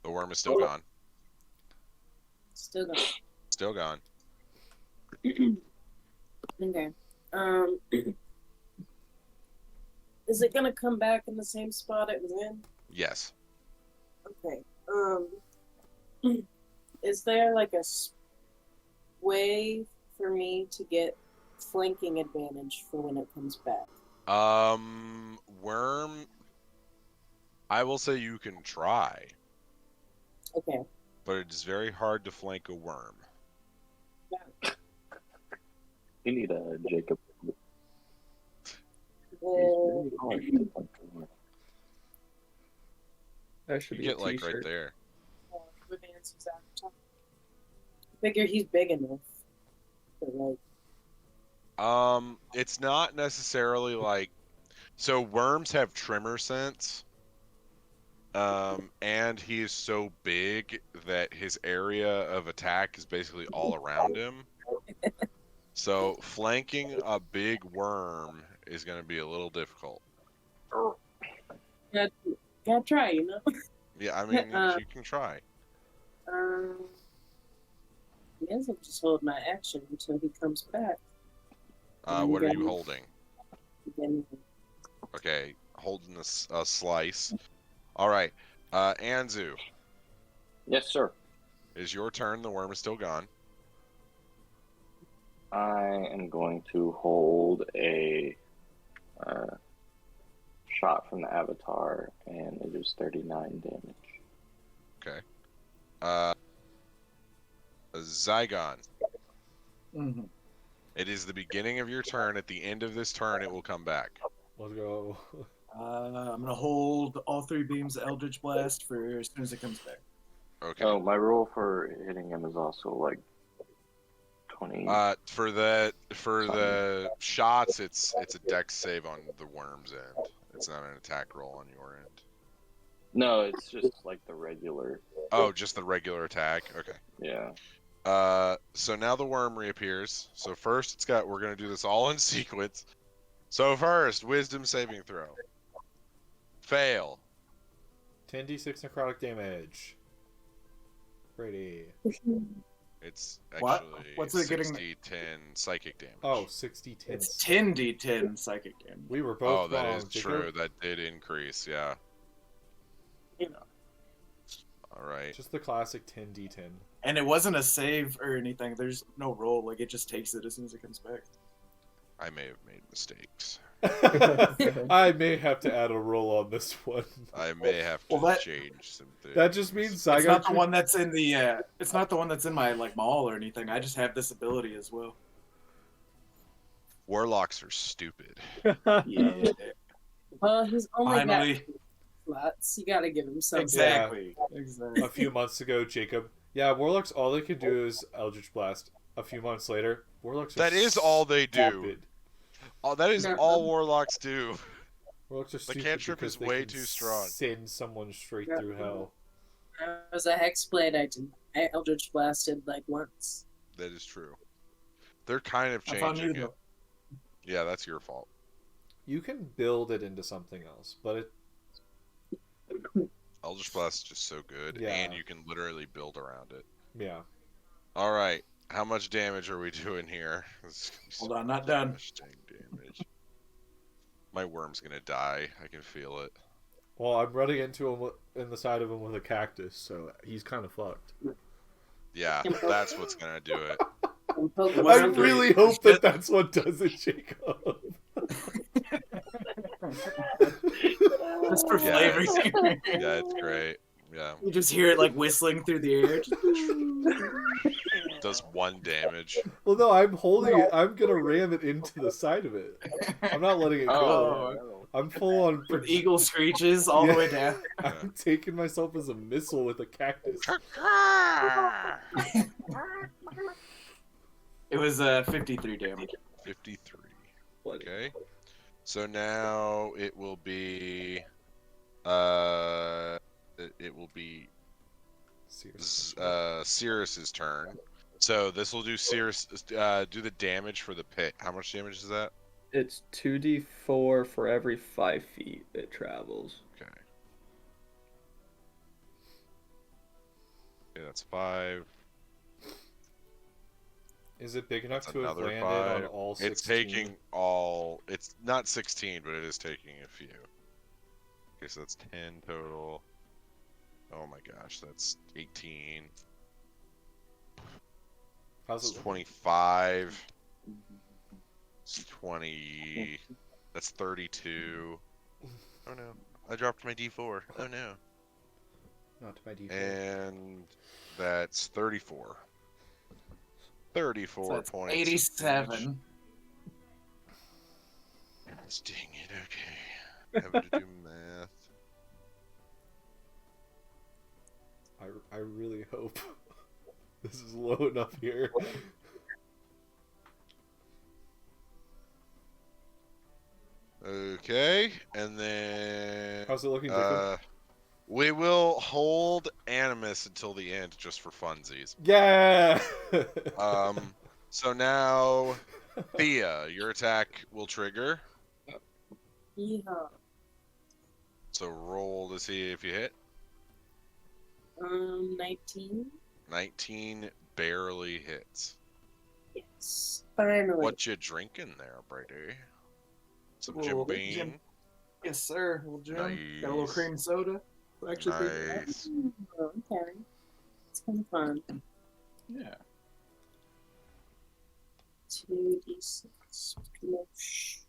The worm is still gone. Still going. Still gone. Okay. Is it gonna come back in the same spot it was in? Yes. Okay. Is there like a way for me to get flanking advantage for when it comes back? Worm. I will say you can try, Okay. but it is very hard to flank a worm. You need a Jacob. That should You be get a like t-shirt. right there. With Nancy's avatar. I figure he's big enough. But like, It's not necessarily like. So worms have tremor sense. And he is so big that his area of attack is basically all around him. So flanking a big worm is going to be a little difficult. gotta try, you know? Yeah, I mean, you can try. I guess I'll just hold my action until he comes back. What are you holding? Then Okay, holding a slice. All right, Anzu, Yes, sir. is your turn. The worm is still gone. I am going to hold a shot from the avatar, and it is 39 damage. Okay. Zygon. Mm-hmm. It is the beginning of your turn. At the end of this turn, it will come back. Let's go. I'm gonna hold all 3 beams of Eldritch Blast for as soon as it comes back. Okay. Oh, my roll for hitting him is also like 20. For the shots, it's a dex save on the worm's end. It's not an attack roll on your end. No, it's just like the regular. Oh, just the regular attack. Okay. Yeah. So now the worm reappears. So first, we're gonna do this all in sequence. So first, wisdom saving throw. Fail. 10d6 necrotic damage. Pretty. It's What? actually What's it getting? 60, 10 psychic damage. Oh, 60 10. It's 10d10 psychic damage. We were Oh, both that wrong, is Jacob. true. That did increase, yeah. You know. Alright. Just the classic 10d10. And it wasn't a save or anything. There's no roll. Like, it just takes it as soon as it comes back. I may have made mistakes. I may have to add a roll on this one. I may have to Well, that- change some things. That just means It's Zygon not the one that's in the. It's not the one that's in my like mall or anything. I just have this ability as well. Warlocks are stupid. Yeah. well, he's only Finally. got slots. You gotta give him something. Exactly. Exactly. a few months ago, Jacob. Yeah, Warlocks, all they could do is Eldritch Blast. A few months later, Warlocks are That is all they do. stupid. Oh, that is No. all warlocks do. Warlocks are The stupid cantrip because is they way can too strong. Send someone straight Yeah. through hell. I was a Hexblade. I Eldritch Blasted like once. That is true. They're kind of That's on you, changing it. though. Yeah, that's your fault. You can build it into something else, but it Eldritch Blast is just so good, Yeah. and you can literally build around it. yeah. All right, how much damage are we doing here? This is gonna be Hold so on, not done. much dang damage. My worm's gonna die. I can feel it. Well, I'm running into him in the side of him with a cactus, so he's kind of fucked. Yeah, that's what's gonna do it. And poke It I wasn't around. really hope that that's what does it, Jacob. Just for Yeah, flavor. Yeah, it's great. Yeah. You just hear it like whistling through the air. Does 1 damage. Well, no, I'm holding it. I'm gonna ram it into the side of it. I'm not letting it go. Oh, I'm full on. With eagle screeches all the way down. I'm taking myself as a missile with a cactus. It was 53 damage. 53. Okay. So now it will be Cirrus's turn. So this will do Cirrus do the damage for the pit. How much damage is that? It's 2d4 for every 5 feet it travels. Okay. Okay, that's 5. Is it big enough That's to have another landed 5. on all 16? It's taking all. It's not 16, but it is taking a few. Okay, so that's 10 total. Oh my gosh, that's 18. How's It's it looking? 25. It's 20. That's 32. Oh no, I dropped my D4. Oh no. Not to my D4. And that's 34. 34 So that's points. 87. Dang it, okay. Having to do math. I really hope this is low enough here. Okay, and then How's it looking, Jacob? we will hold Animus until the end just for funsies. Yeah! So now Thea, your attack will trigger. Yeehaw. So roll to see if you hit. 19. 19 barely hits. Yes. Finally. What you drinking there, Brady? Some Jim Little Beam. Jim- Yes, sir. Little Jim. Got a little Nice. cream soda. Will actually be- Nice. Oh, okay. It's kind of fun. Yeah. 2d6 plus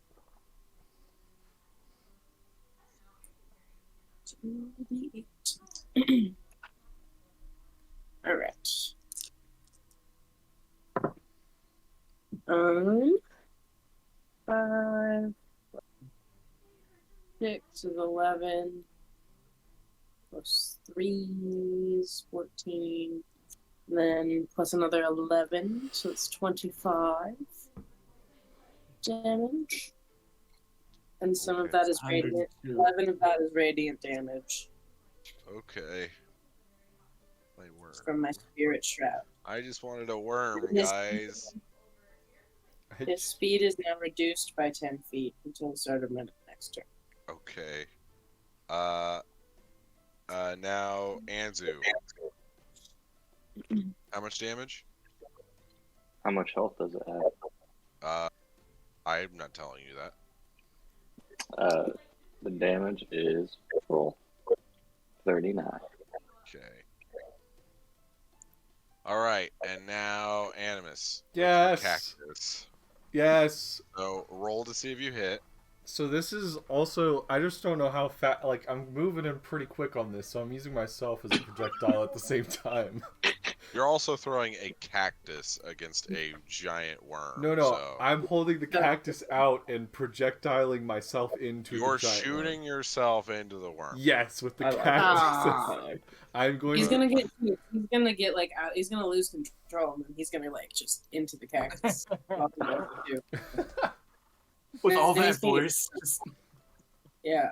2d8. All right. 5, 6 is 11. Plus 3 is 14. And then plus another 11, so it's 25 damage. And some of that is radiant. 11 of that is radiant damage Okay. My worm. from my spirit shroud. I just wanted a worm, Yes. guys. His speed is now reduced by 10 feet until the start of my next turn. Okay. Now Anzu. How much damage? How much health does it have? I'm not telling you that. The damage is full 39. Okay. All right, and now Animus. with your Yes. Cactus. Yes. So roll to see if you hit. So this is also, I just don't know how fast, like, I'm moving in pretty quick on this, so I'm using myself as a projectile at the same time. You're also throwing a cactus against a giant worm. No, So I'm holding the cactus out and projectiling myself into you're the giant shooting worm. yourself into the worm. Yes, with the I like cactus. I'm going He's to... gonna get like out. He's gonna lose control, and then he's gonna like just into the cactus. With all Then that he's gonna get- voice. Just... Yeah.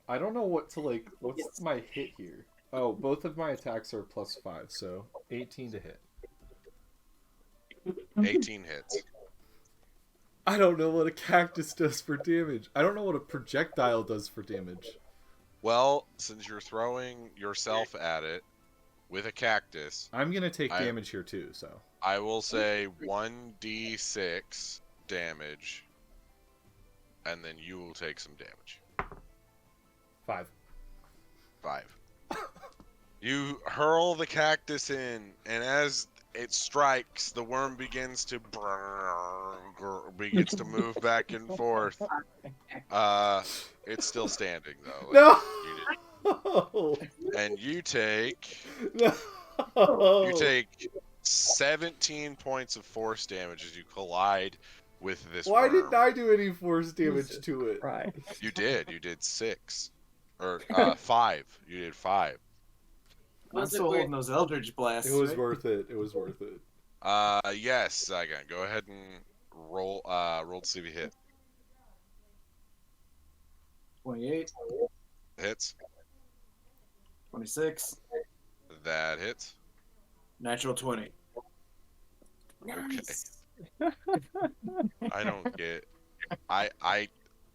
I don't know what to, like, what's my hit here? Oh, both of my attacks are +5, so 18 to hit. 18 hits. I don't know what a cactus does for damage. I don't know what a projectile does for damage. Well, since you're throwing yourself at it with a cactus, I'm going to take damage here too, so. I will say 1d6 damage, and then you will take some damage. 5. 5. You hurl the cactus in, and as it strikes, the worm begins to move back and forth. It's still standing though. Like, No! No. And you take No. 17 points of force damage as you collide with this Why worm. didn't I do any force damage Jesus to it? Christ. You did. You did 6. Or 5. You did 5. I'm Was it still worth- holding those Eldritch blasts. It was right? worth it. It was worth it. Yes, Zygon. Go ahead and roll to see if you hit. 28, Hits. 26, That hits. natural 20. Nice. I don't get. I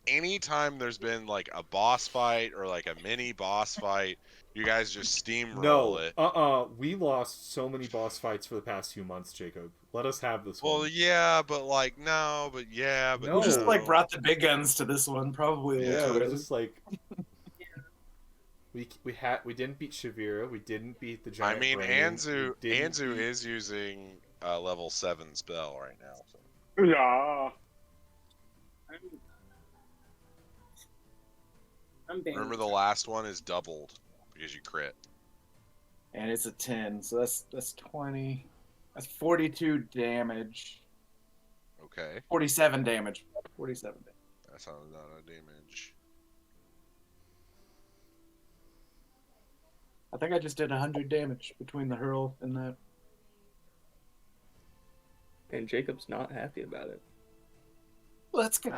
anytime there's been like a boss fight or like a mini boss fight, you guys just steamroll No. it. We lost so many boss fights for the past few months, Jacob. Let us have this Well, one. yeah, but like no, but yeah, but No. We just like no. brought the big guns to this one, probably. Yeah, Yeah, Yeah, we're just like we didn't beat Shavira, we didn't beat the I giant. mean, brain, Anzu we didn't Anzu beat- is using a level 7 spell right now. So. Yeah. I'm banned. Remember, the last one is doubled because you crit. and it's a 10, so that's 20. That's 42 damage. Okay, 47 damage. 47 damage. that's not a lot of damage. I think I just did 100 damage between the hurl and that. And Jacob's not happy about it. Let's go.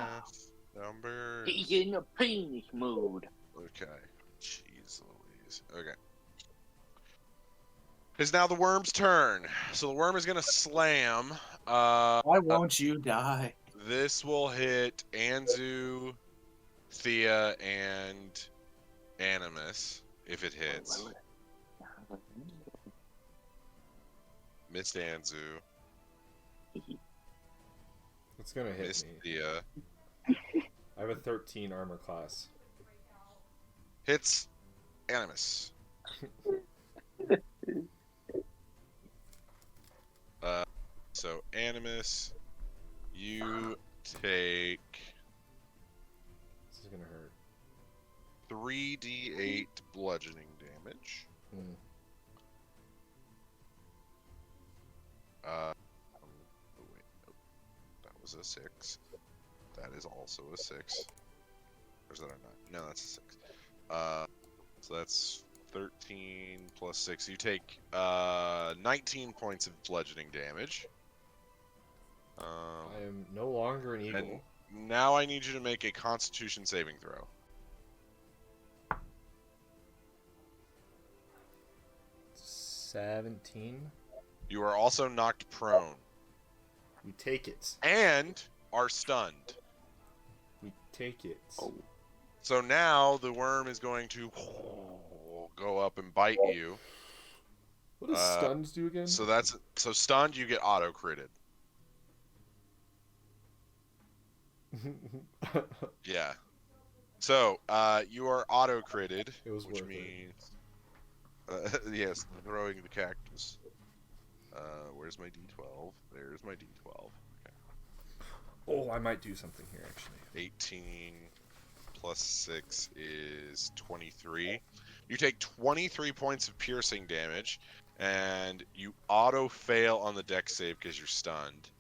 Numbers. He's in a penis mode. Okay. Jeez Louise. Okay. It's now the worm's turn. So the worm is gonna slam. Why won't you die? This will hit Anzu, Thea, and Animus if it hits. Missed Anzu. It's gonna hit Missed me. Thea. I have a 13 armor class. Hits Animus. So Animus, you take This is gonna hurt. 3d8 bludgeoning damage. Hmm. Oh wait, nope. That was a 6. That is also a 6. Or is that a 9? No, that's a 6. So that's 13 plus 6. You take 19 points of bludgeoning damage. I am no longer an eagle. And now I need you to make a Constitution saving throw. 17. You are also knocked prone We take it. and are stunned. We take it. So now the worm is going to go up and bite you. What does stuns do again? So stunned, you get auto critted. Yeah. So you are auto critted, It was which worth it. means yes, throwing the cactus. Where's my D12? There's my D12. Okay. Oh, I might do something here actually. 18 plus 6 is 23. You take 23 points of piercing damage, and you auto fail on the dex save because you're stunned.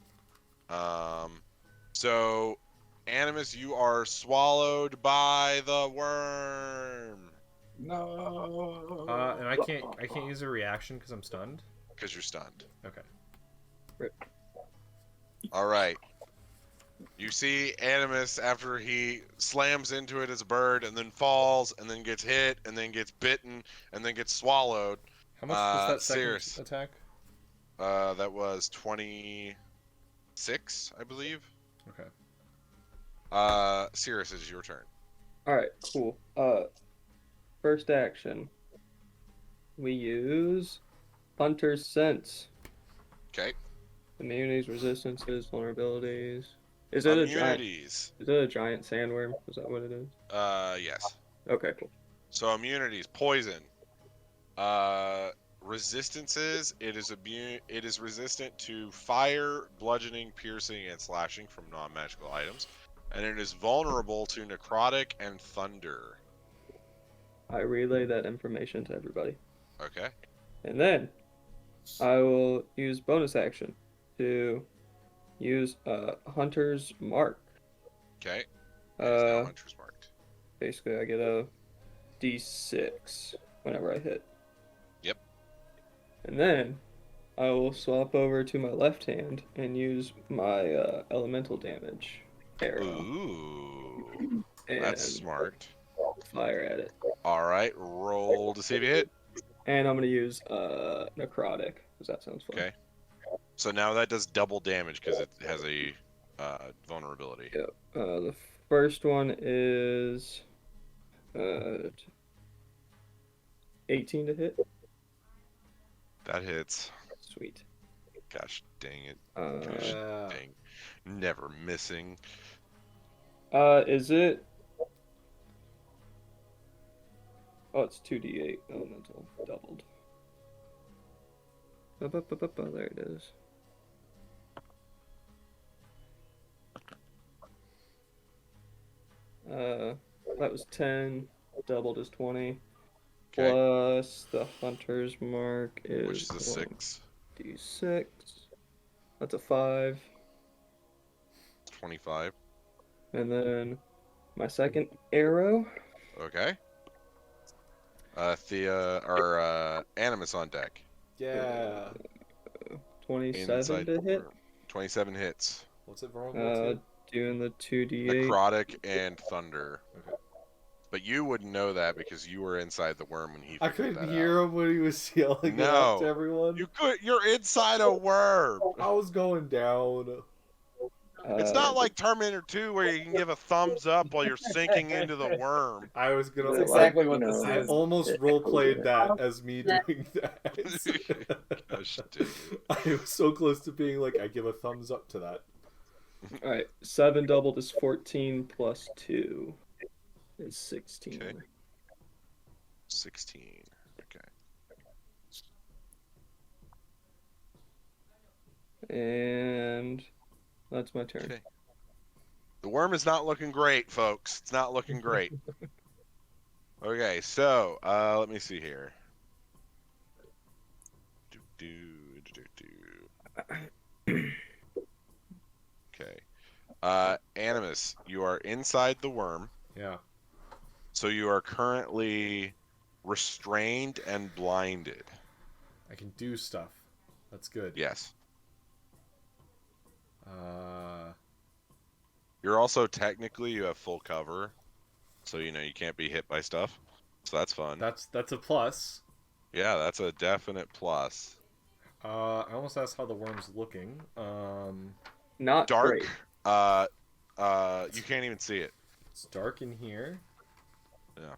So, Animus, you are swallowed by the worm No. And I can't use a reaction because I'm stunned. because you're stunned. Okay. All right. You see Animus after he slams into it as a bird and then falls and then gets hit and then gets bitten and then gets swallowed. How much was that second Cirrus. attack? That was 26, I believe. Okay. Cirrus, it's your turn. Alright, cool. First action. We use Hunter's Sense. Okay. Immunities, resistances, vulnerabilities. Is it a giant? Immunities. Is it a giant sandworm? Is that what it is? Yes. Okay, cool. So immunities, poison. Resistances, it is resistant to fire, bludgeoning, piercing, and slashing from non-magical items. And it is vulnerable to necrotic and thunder. I relay that information to everybody. Okay. And then I will use bonus action to use Hunter's Mark. Okay. He's now Uh, hunter's marked. basically, I get a D6 whenever I hit. Yep. And then I will swap over to my left hand and use my elemental damage arrow Ooh. and That's smart. fire at it. All right. Roll to see if you hit. And I'm gonna use necrotic because that sounds fun. Okay. So now that does double damage because it has a vulnerability. Yep. The first one is 18 to hit. That hits. Sweet. Gosh dang it. Gosh Yeah. dang. Never missing. Is it? Oh, it's 2d8 elemental doubled. There it is. That was 10. Doubled is 20. Okay. Plus the hunter's mark is Which is a 6. D6. That's a 5. 25. And then my second arrow. Okay. Thea or Animus on deck. Yeah. 27 Inside to the hit. worm. 27 hits. What's it vulnerable to? Doing the 2d8. Necrotic and thunder. Okay. But you wouldn't know that because you were inside the worm when he I figured couldn't that hear out. him when he was yelling it No. out to everyone. You're inside a worm. I was going down. It's not like Terminator 2 where you can give a thumbs up while you're sinking into the worm. I was gonna. That's exactly what this I is. almost role played that as me doing that. Gosh dang it. I was so close to being like, I give a thumbs up to that. Alright, 7 doubled is 14 plus 2 is 16. Okay. 16. Okay. And that's my turn. Okay. The worm is not looking great, folks. It's not looking great. Okay, so let me see here. Okay. Animus, you are inside the worm, Yeah. so you are currently restrained and blinded. I can do stuff. That's good. Yes. Uh, You're also technically you have full cover, so you know you can't be hit by stuff. So that's fun. that's a plus. Yeah, that's a definite plus. I almost asked how the worm's looking. Not Dark. great. You can't even see it. It's dark in here. Yeah.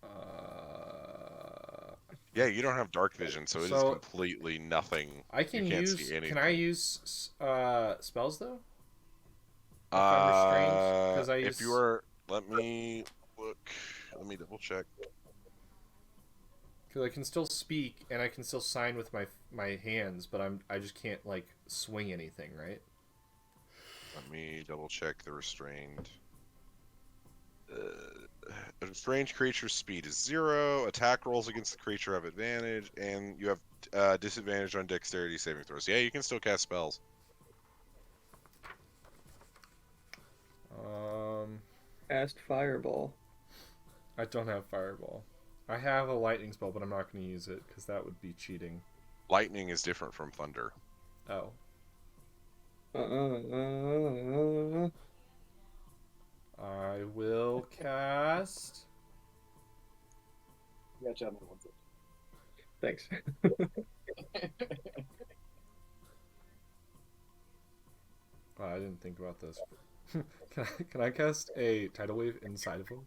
Uh, Yeah, you don't have dark vision, so it is So- completely nothing. I can You can't use. see anything. Can I use spells though? If I'm restrained, 'cause I if use- you were, let me look. Let me double check. Because I can still speak and I can still sign with my hands, but I just can't like swing anything, right? Let me double check the restrained. A restrained creature's speed is 0. Attack rolls against the creature have advantage, and you have disadvantage on dexterity saving throws. Yeah, you can still cast spells. Cast fireball. I don't have fireball. I have a lightning spell, but I'm not going to use it because that would be cheating. Lightning is different from thunder. Oh. I will cast. Yeah, John wants it. Thanks. Oh, I didn't think about this. Can I cast a tidal wave inside of him?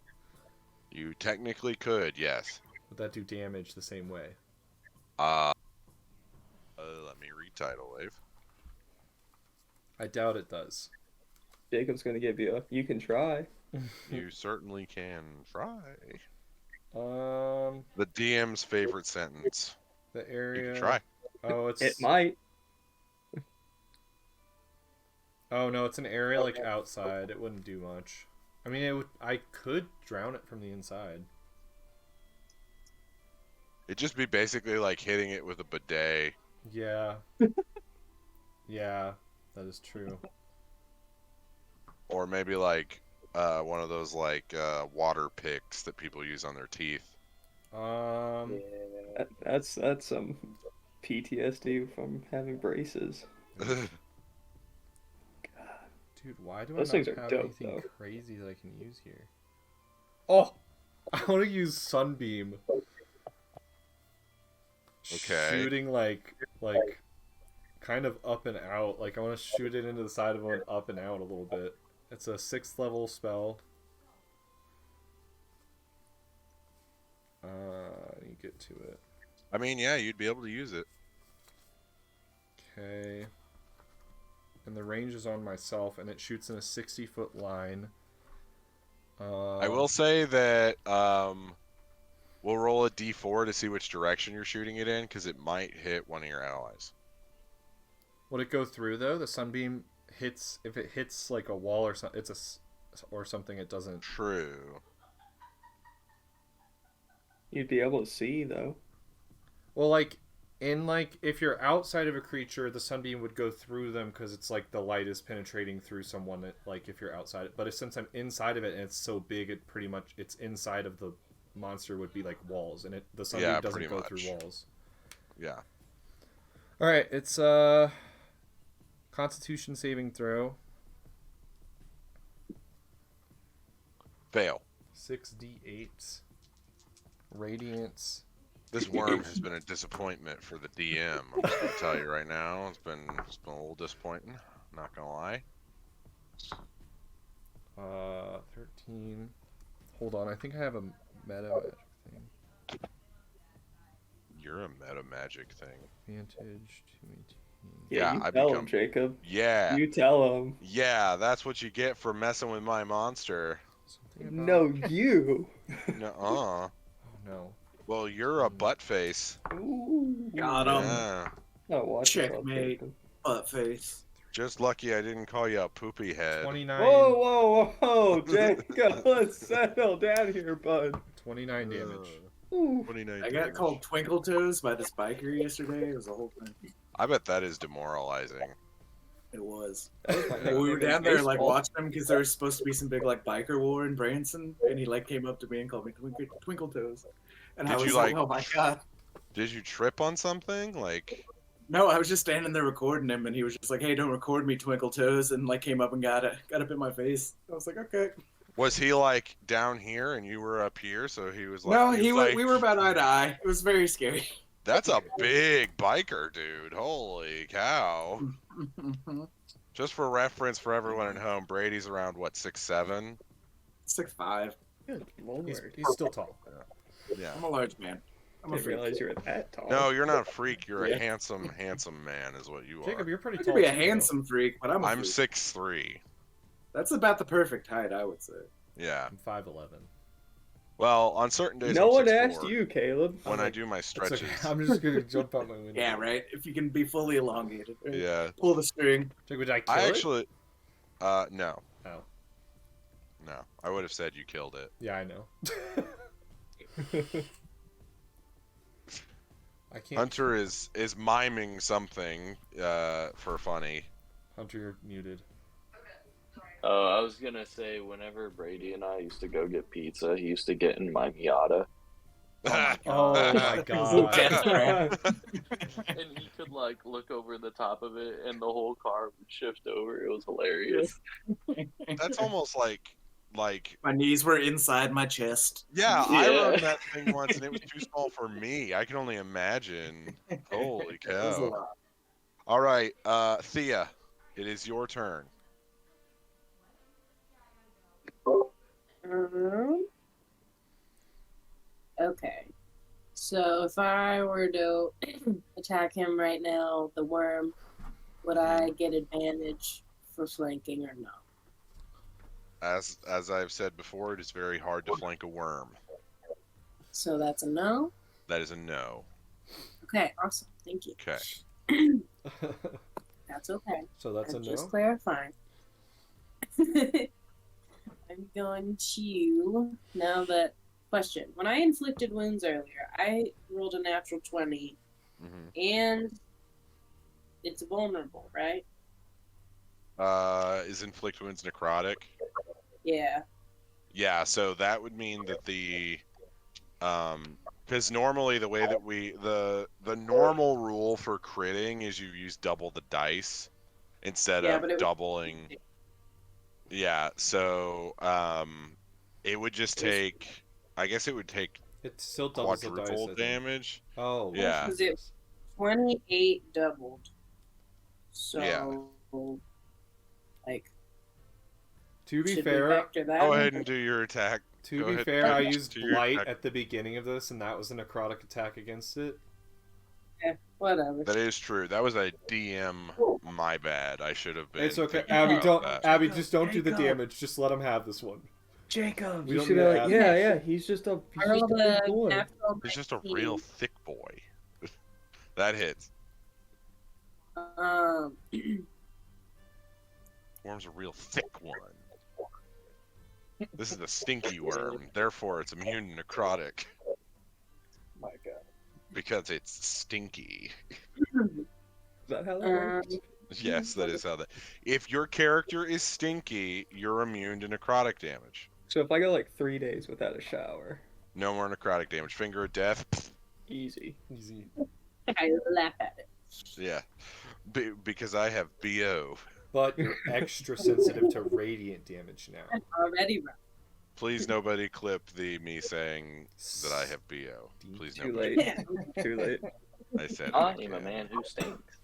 You technically could, yes. Would that do damage the same way? Let me read tidal wave. I doubt it does. Jacob's gonna give you a. You can try. You certainly can try. The The DM's favorite sentence. area. You can try. Oh, it's. It might. Oh no, it's an area like outside. It wouldn't do much. I mean, I could drown it from the inside. It'd just be basically like hitting it with a bidet. Yeah. Yeah, that is true. Or maybe like one of those like water picks that people use on their teeth. That's some PTSD from having braces. Dude, why do Those I things not are have dope, anything though. crazy that I can use here? Oh! I want to use Sunbeam. Okay. Shooting like kind of up and out. Like I want to shoot it into the side of one up and out a little bit. It's a 6th level spell. You get to it. I mean, yeah, you'd be able to use it. Okay. And the range is on myself, and it shoots in a 60-foot line. I will say that we'll roll a d4 to see which direction you're shooting it in, because it might hit one of your allies. Would it go through though? The sunbeam hits if it hits like a wall or something. Or something. It doesn't. True. You'd be able to see though. Well, like if you're outside of a creature, the sunbeam would go through them because it's like the light is penetrating through someone. That, like if you're outside, but since I'm inside of it and it's so big, it pretty much it's inside of the monster would be like walls, and the sunbeam doesn't go through walls. Yeah. All right, it's Constitution saving throw. Fail. 6d8. Radiance. This worm has been a disappointment for the DM. I'm just gonna tell you right now. It's been a little disappointing. Not gonna lie. 13. Hold on, I think I have a meta magic thing. You're a meta magic thing. Advantage 218. Yeah, Yeah, you I tell become- him, Jacob. Yeah. You tell him. Yeah, that's what you get for messing with my monster. Something about... No, you. Nuh-uh. Oh no. Well, you're a butt face. Ooh. Got him. Yeah. Oh, watch out, Checkmate. Jacob. Butt face. Just lucky I didn't call you a poopy head. 29. Whoa, Jacob, let's settle down here, bud. 29 damage. Ooh. 29 I got damage. called Twinkle Toes by this biker yesterday. It was a whole thing. I bet that is demoralizing. It was. That was my We were down there like baseball. watching him because there was supposed to be some big like biker war in Branson, and he like came up to me and called me Twinkle Toes, and I Did was you, like, like- oh my god. Did you trip on something? Like, No, I was just standing there recording him, and he was just like, "Hey, don't record me, Twinkle Toes," and like came up and got up in my face. I was like, "Okay." was he like down here and you were up here? So he was like, No, he was like, we were about eye to eye. It was very scary. That's a big biker, dude. Holy cow. Just for reference for everyone at home, Brady's around, what, 6'7"? 6'5". Good lord. He's still tall. Yeah. I'm a large man. I'm I a didn't freak. realize you were that tall. No, you're not a freak. You're Yeah. a handsome man is what you Jacob, are. you're pretty I tall. could be a too, though. handsome freak, but I'm a I'm freak. 6'3". That's about the perfect height, I would say. Yeah. I'm 5'11. Well, on certain days, No I'm one 6'4", asked you, Caleb. when I do my It's stretches. okay. I'm just gonna jump out my window. Yeah, right. If you can be fully elongated, right? Yeah. Pull the string. Jacob, did I kill I it? actually, no. Oh. No. I would have said you killed it. Yeah, I know. I can't. Hunter is miming something for funny. Hunter, you're muted. I was gonna say, whenever Brady and I used to go get pizza, he used to get in my Miata, Oh my god. and he could like look over the top of it, and the whole car would shift over. It was hilarious. That's almost like My knees were inside my chest. yeah, I Yeah. rode that thing once and it was too small for me. I can only imagine. Holy It was a cow. lot. All right, Thea, it is your turn. Okay. So if I were to attack him right now, the worm, would I get advantage for flanking or no? As I've said before, it is very hard to flank a worm. So that's a no? That is a no. Okay, awesome. Thank you. Okay. That's okay. So that's a I'm no? just clarifying. I I'm going to now that question. When I inflicted wounds earlier, I rolled a natural 20, and it's vulnerable, right? Is inflict wounds necrotic? Yeah. Yeah, so that would mean that the because normally the way that the normal rule for critting is you use double the dice instead Yeah, of but it was- doubling. Yeah, so it would just take. I guess it would take It still doubles the dice. I quadruple think. damage. Oh. Yeah. Because it 28 doubled. So, Yeah. like, To be should we fair, factor that Go in? ahead and do your attack. to Go be ahead, fair, go I ahead, used do your blight attack. at the beginning of this, and that was a necrotic attack against it. Whatever. That is true. That was a DM. My bad. I should have been. It's okay, thinking Abby. about Don't, that. Abby. Just don't do the Jacob. damage. Just let him have this one. Jacob, We you don't should need have to like, add- yeah, he's just a I rolled big a boy. natural He's just a 19. real thick boy. That hits. Worm's a real thick one. This is a stinky worm, therefore it's immune to necrotic. My God. Because it's stinky. Is that how that works? Yes, that is how that. If your character is stinky, you're immune to necrotic damage. So if I go like 3 days without a shower, No more necrotic damage. Finger of death. easy. Easy. I laugh at it. Yeah. Because I have BO. But you're extra sensitive to radiant damage now. I'm already right. Please nobody clip me saying that I have BO. Please Too nobody. late. Too late. I said I it am a again. man who stinks.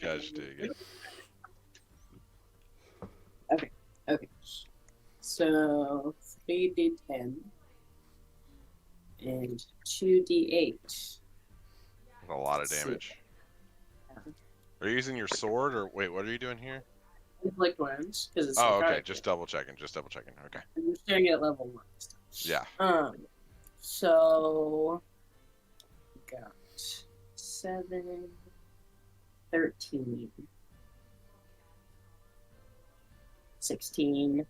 Gosh dang it. Okay. So 3d10 and 2d8. A lot of damage. Are you using your sword or wait? What are you doing here? Inflict wounds because it's Oh, okay. necrotic. Just double checking. Just double checking. Okay. I'm just doing it at level 1. Yeah. So got 7, 13, 16,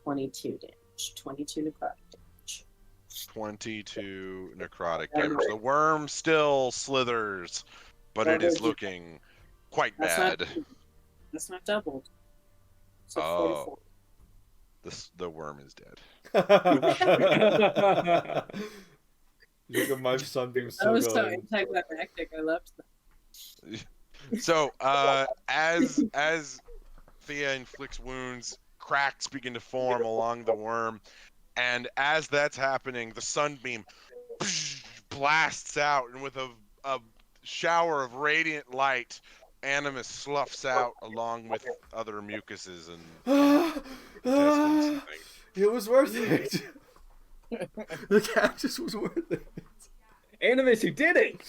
22 damage, 22 necrotic damage. 22 necrotic damage. The worm still slithers, but it is looking quite bad. That's not doubled. So Oh. 44. The worm is dead. Look at my sunbeam That still was so going. anticlimactic. I loved that. So, as Thea inflicts wounds, cracks begin to form along the worm, and as that's happening, the sunbeam blasts out, and with a shower of radiant light, Animus sloughs out along with other mucuses and intestines and things. It was worth it. The cactus was worth it. Animus, you did it!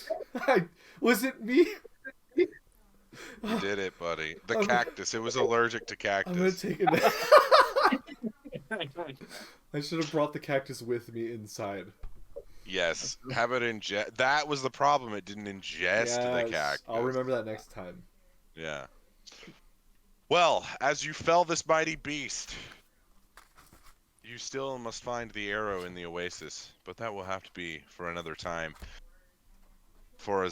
Was it me? You did it, buddy. The cactus. It was allergic to I'm gonna cactus. take it back. I should have brought the cactus with me inside. Yes. Have it ingest. That was the problem. It didn't ingest the Yes, cactus. I'll remember that next time. Yeah. Well, as you fell this mighty beast, you still must find the arrow in the oasis, but that will have to be for another time. For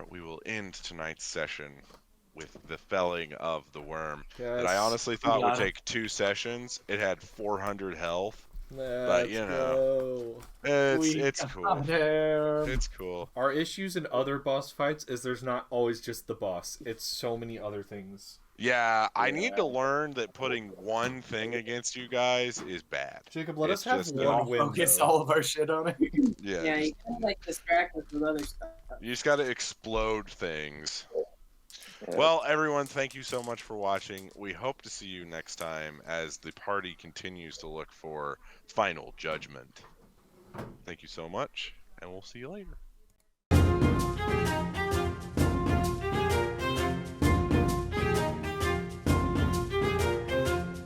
we will end tonight's session with the felling of the worm. Yes. That I honestly thought would take 2 sessions. It had 400 health. But you know, it's cool. It's cool. Our issues in other boss fights is there's not always just the boss. It's so many other things. Yeah, I need to learn that putting one thing against you guys is bad. Jacob, let us have just one win. Focus though. all of our shit on it. Yeah, Yeah, you kind of like distract us with other stuff. you just got to explode things. Well, everyone, thank you so much for watching. We hope to see you next time as the party continues to look for final judgment. Thank you so much, and we'll see you later.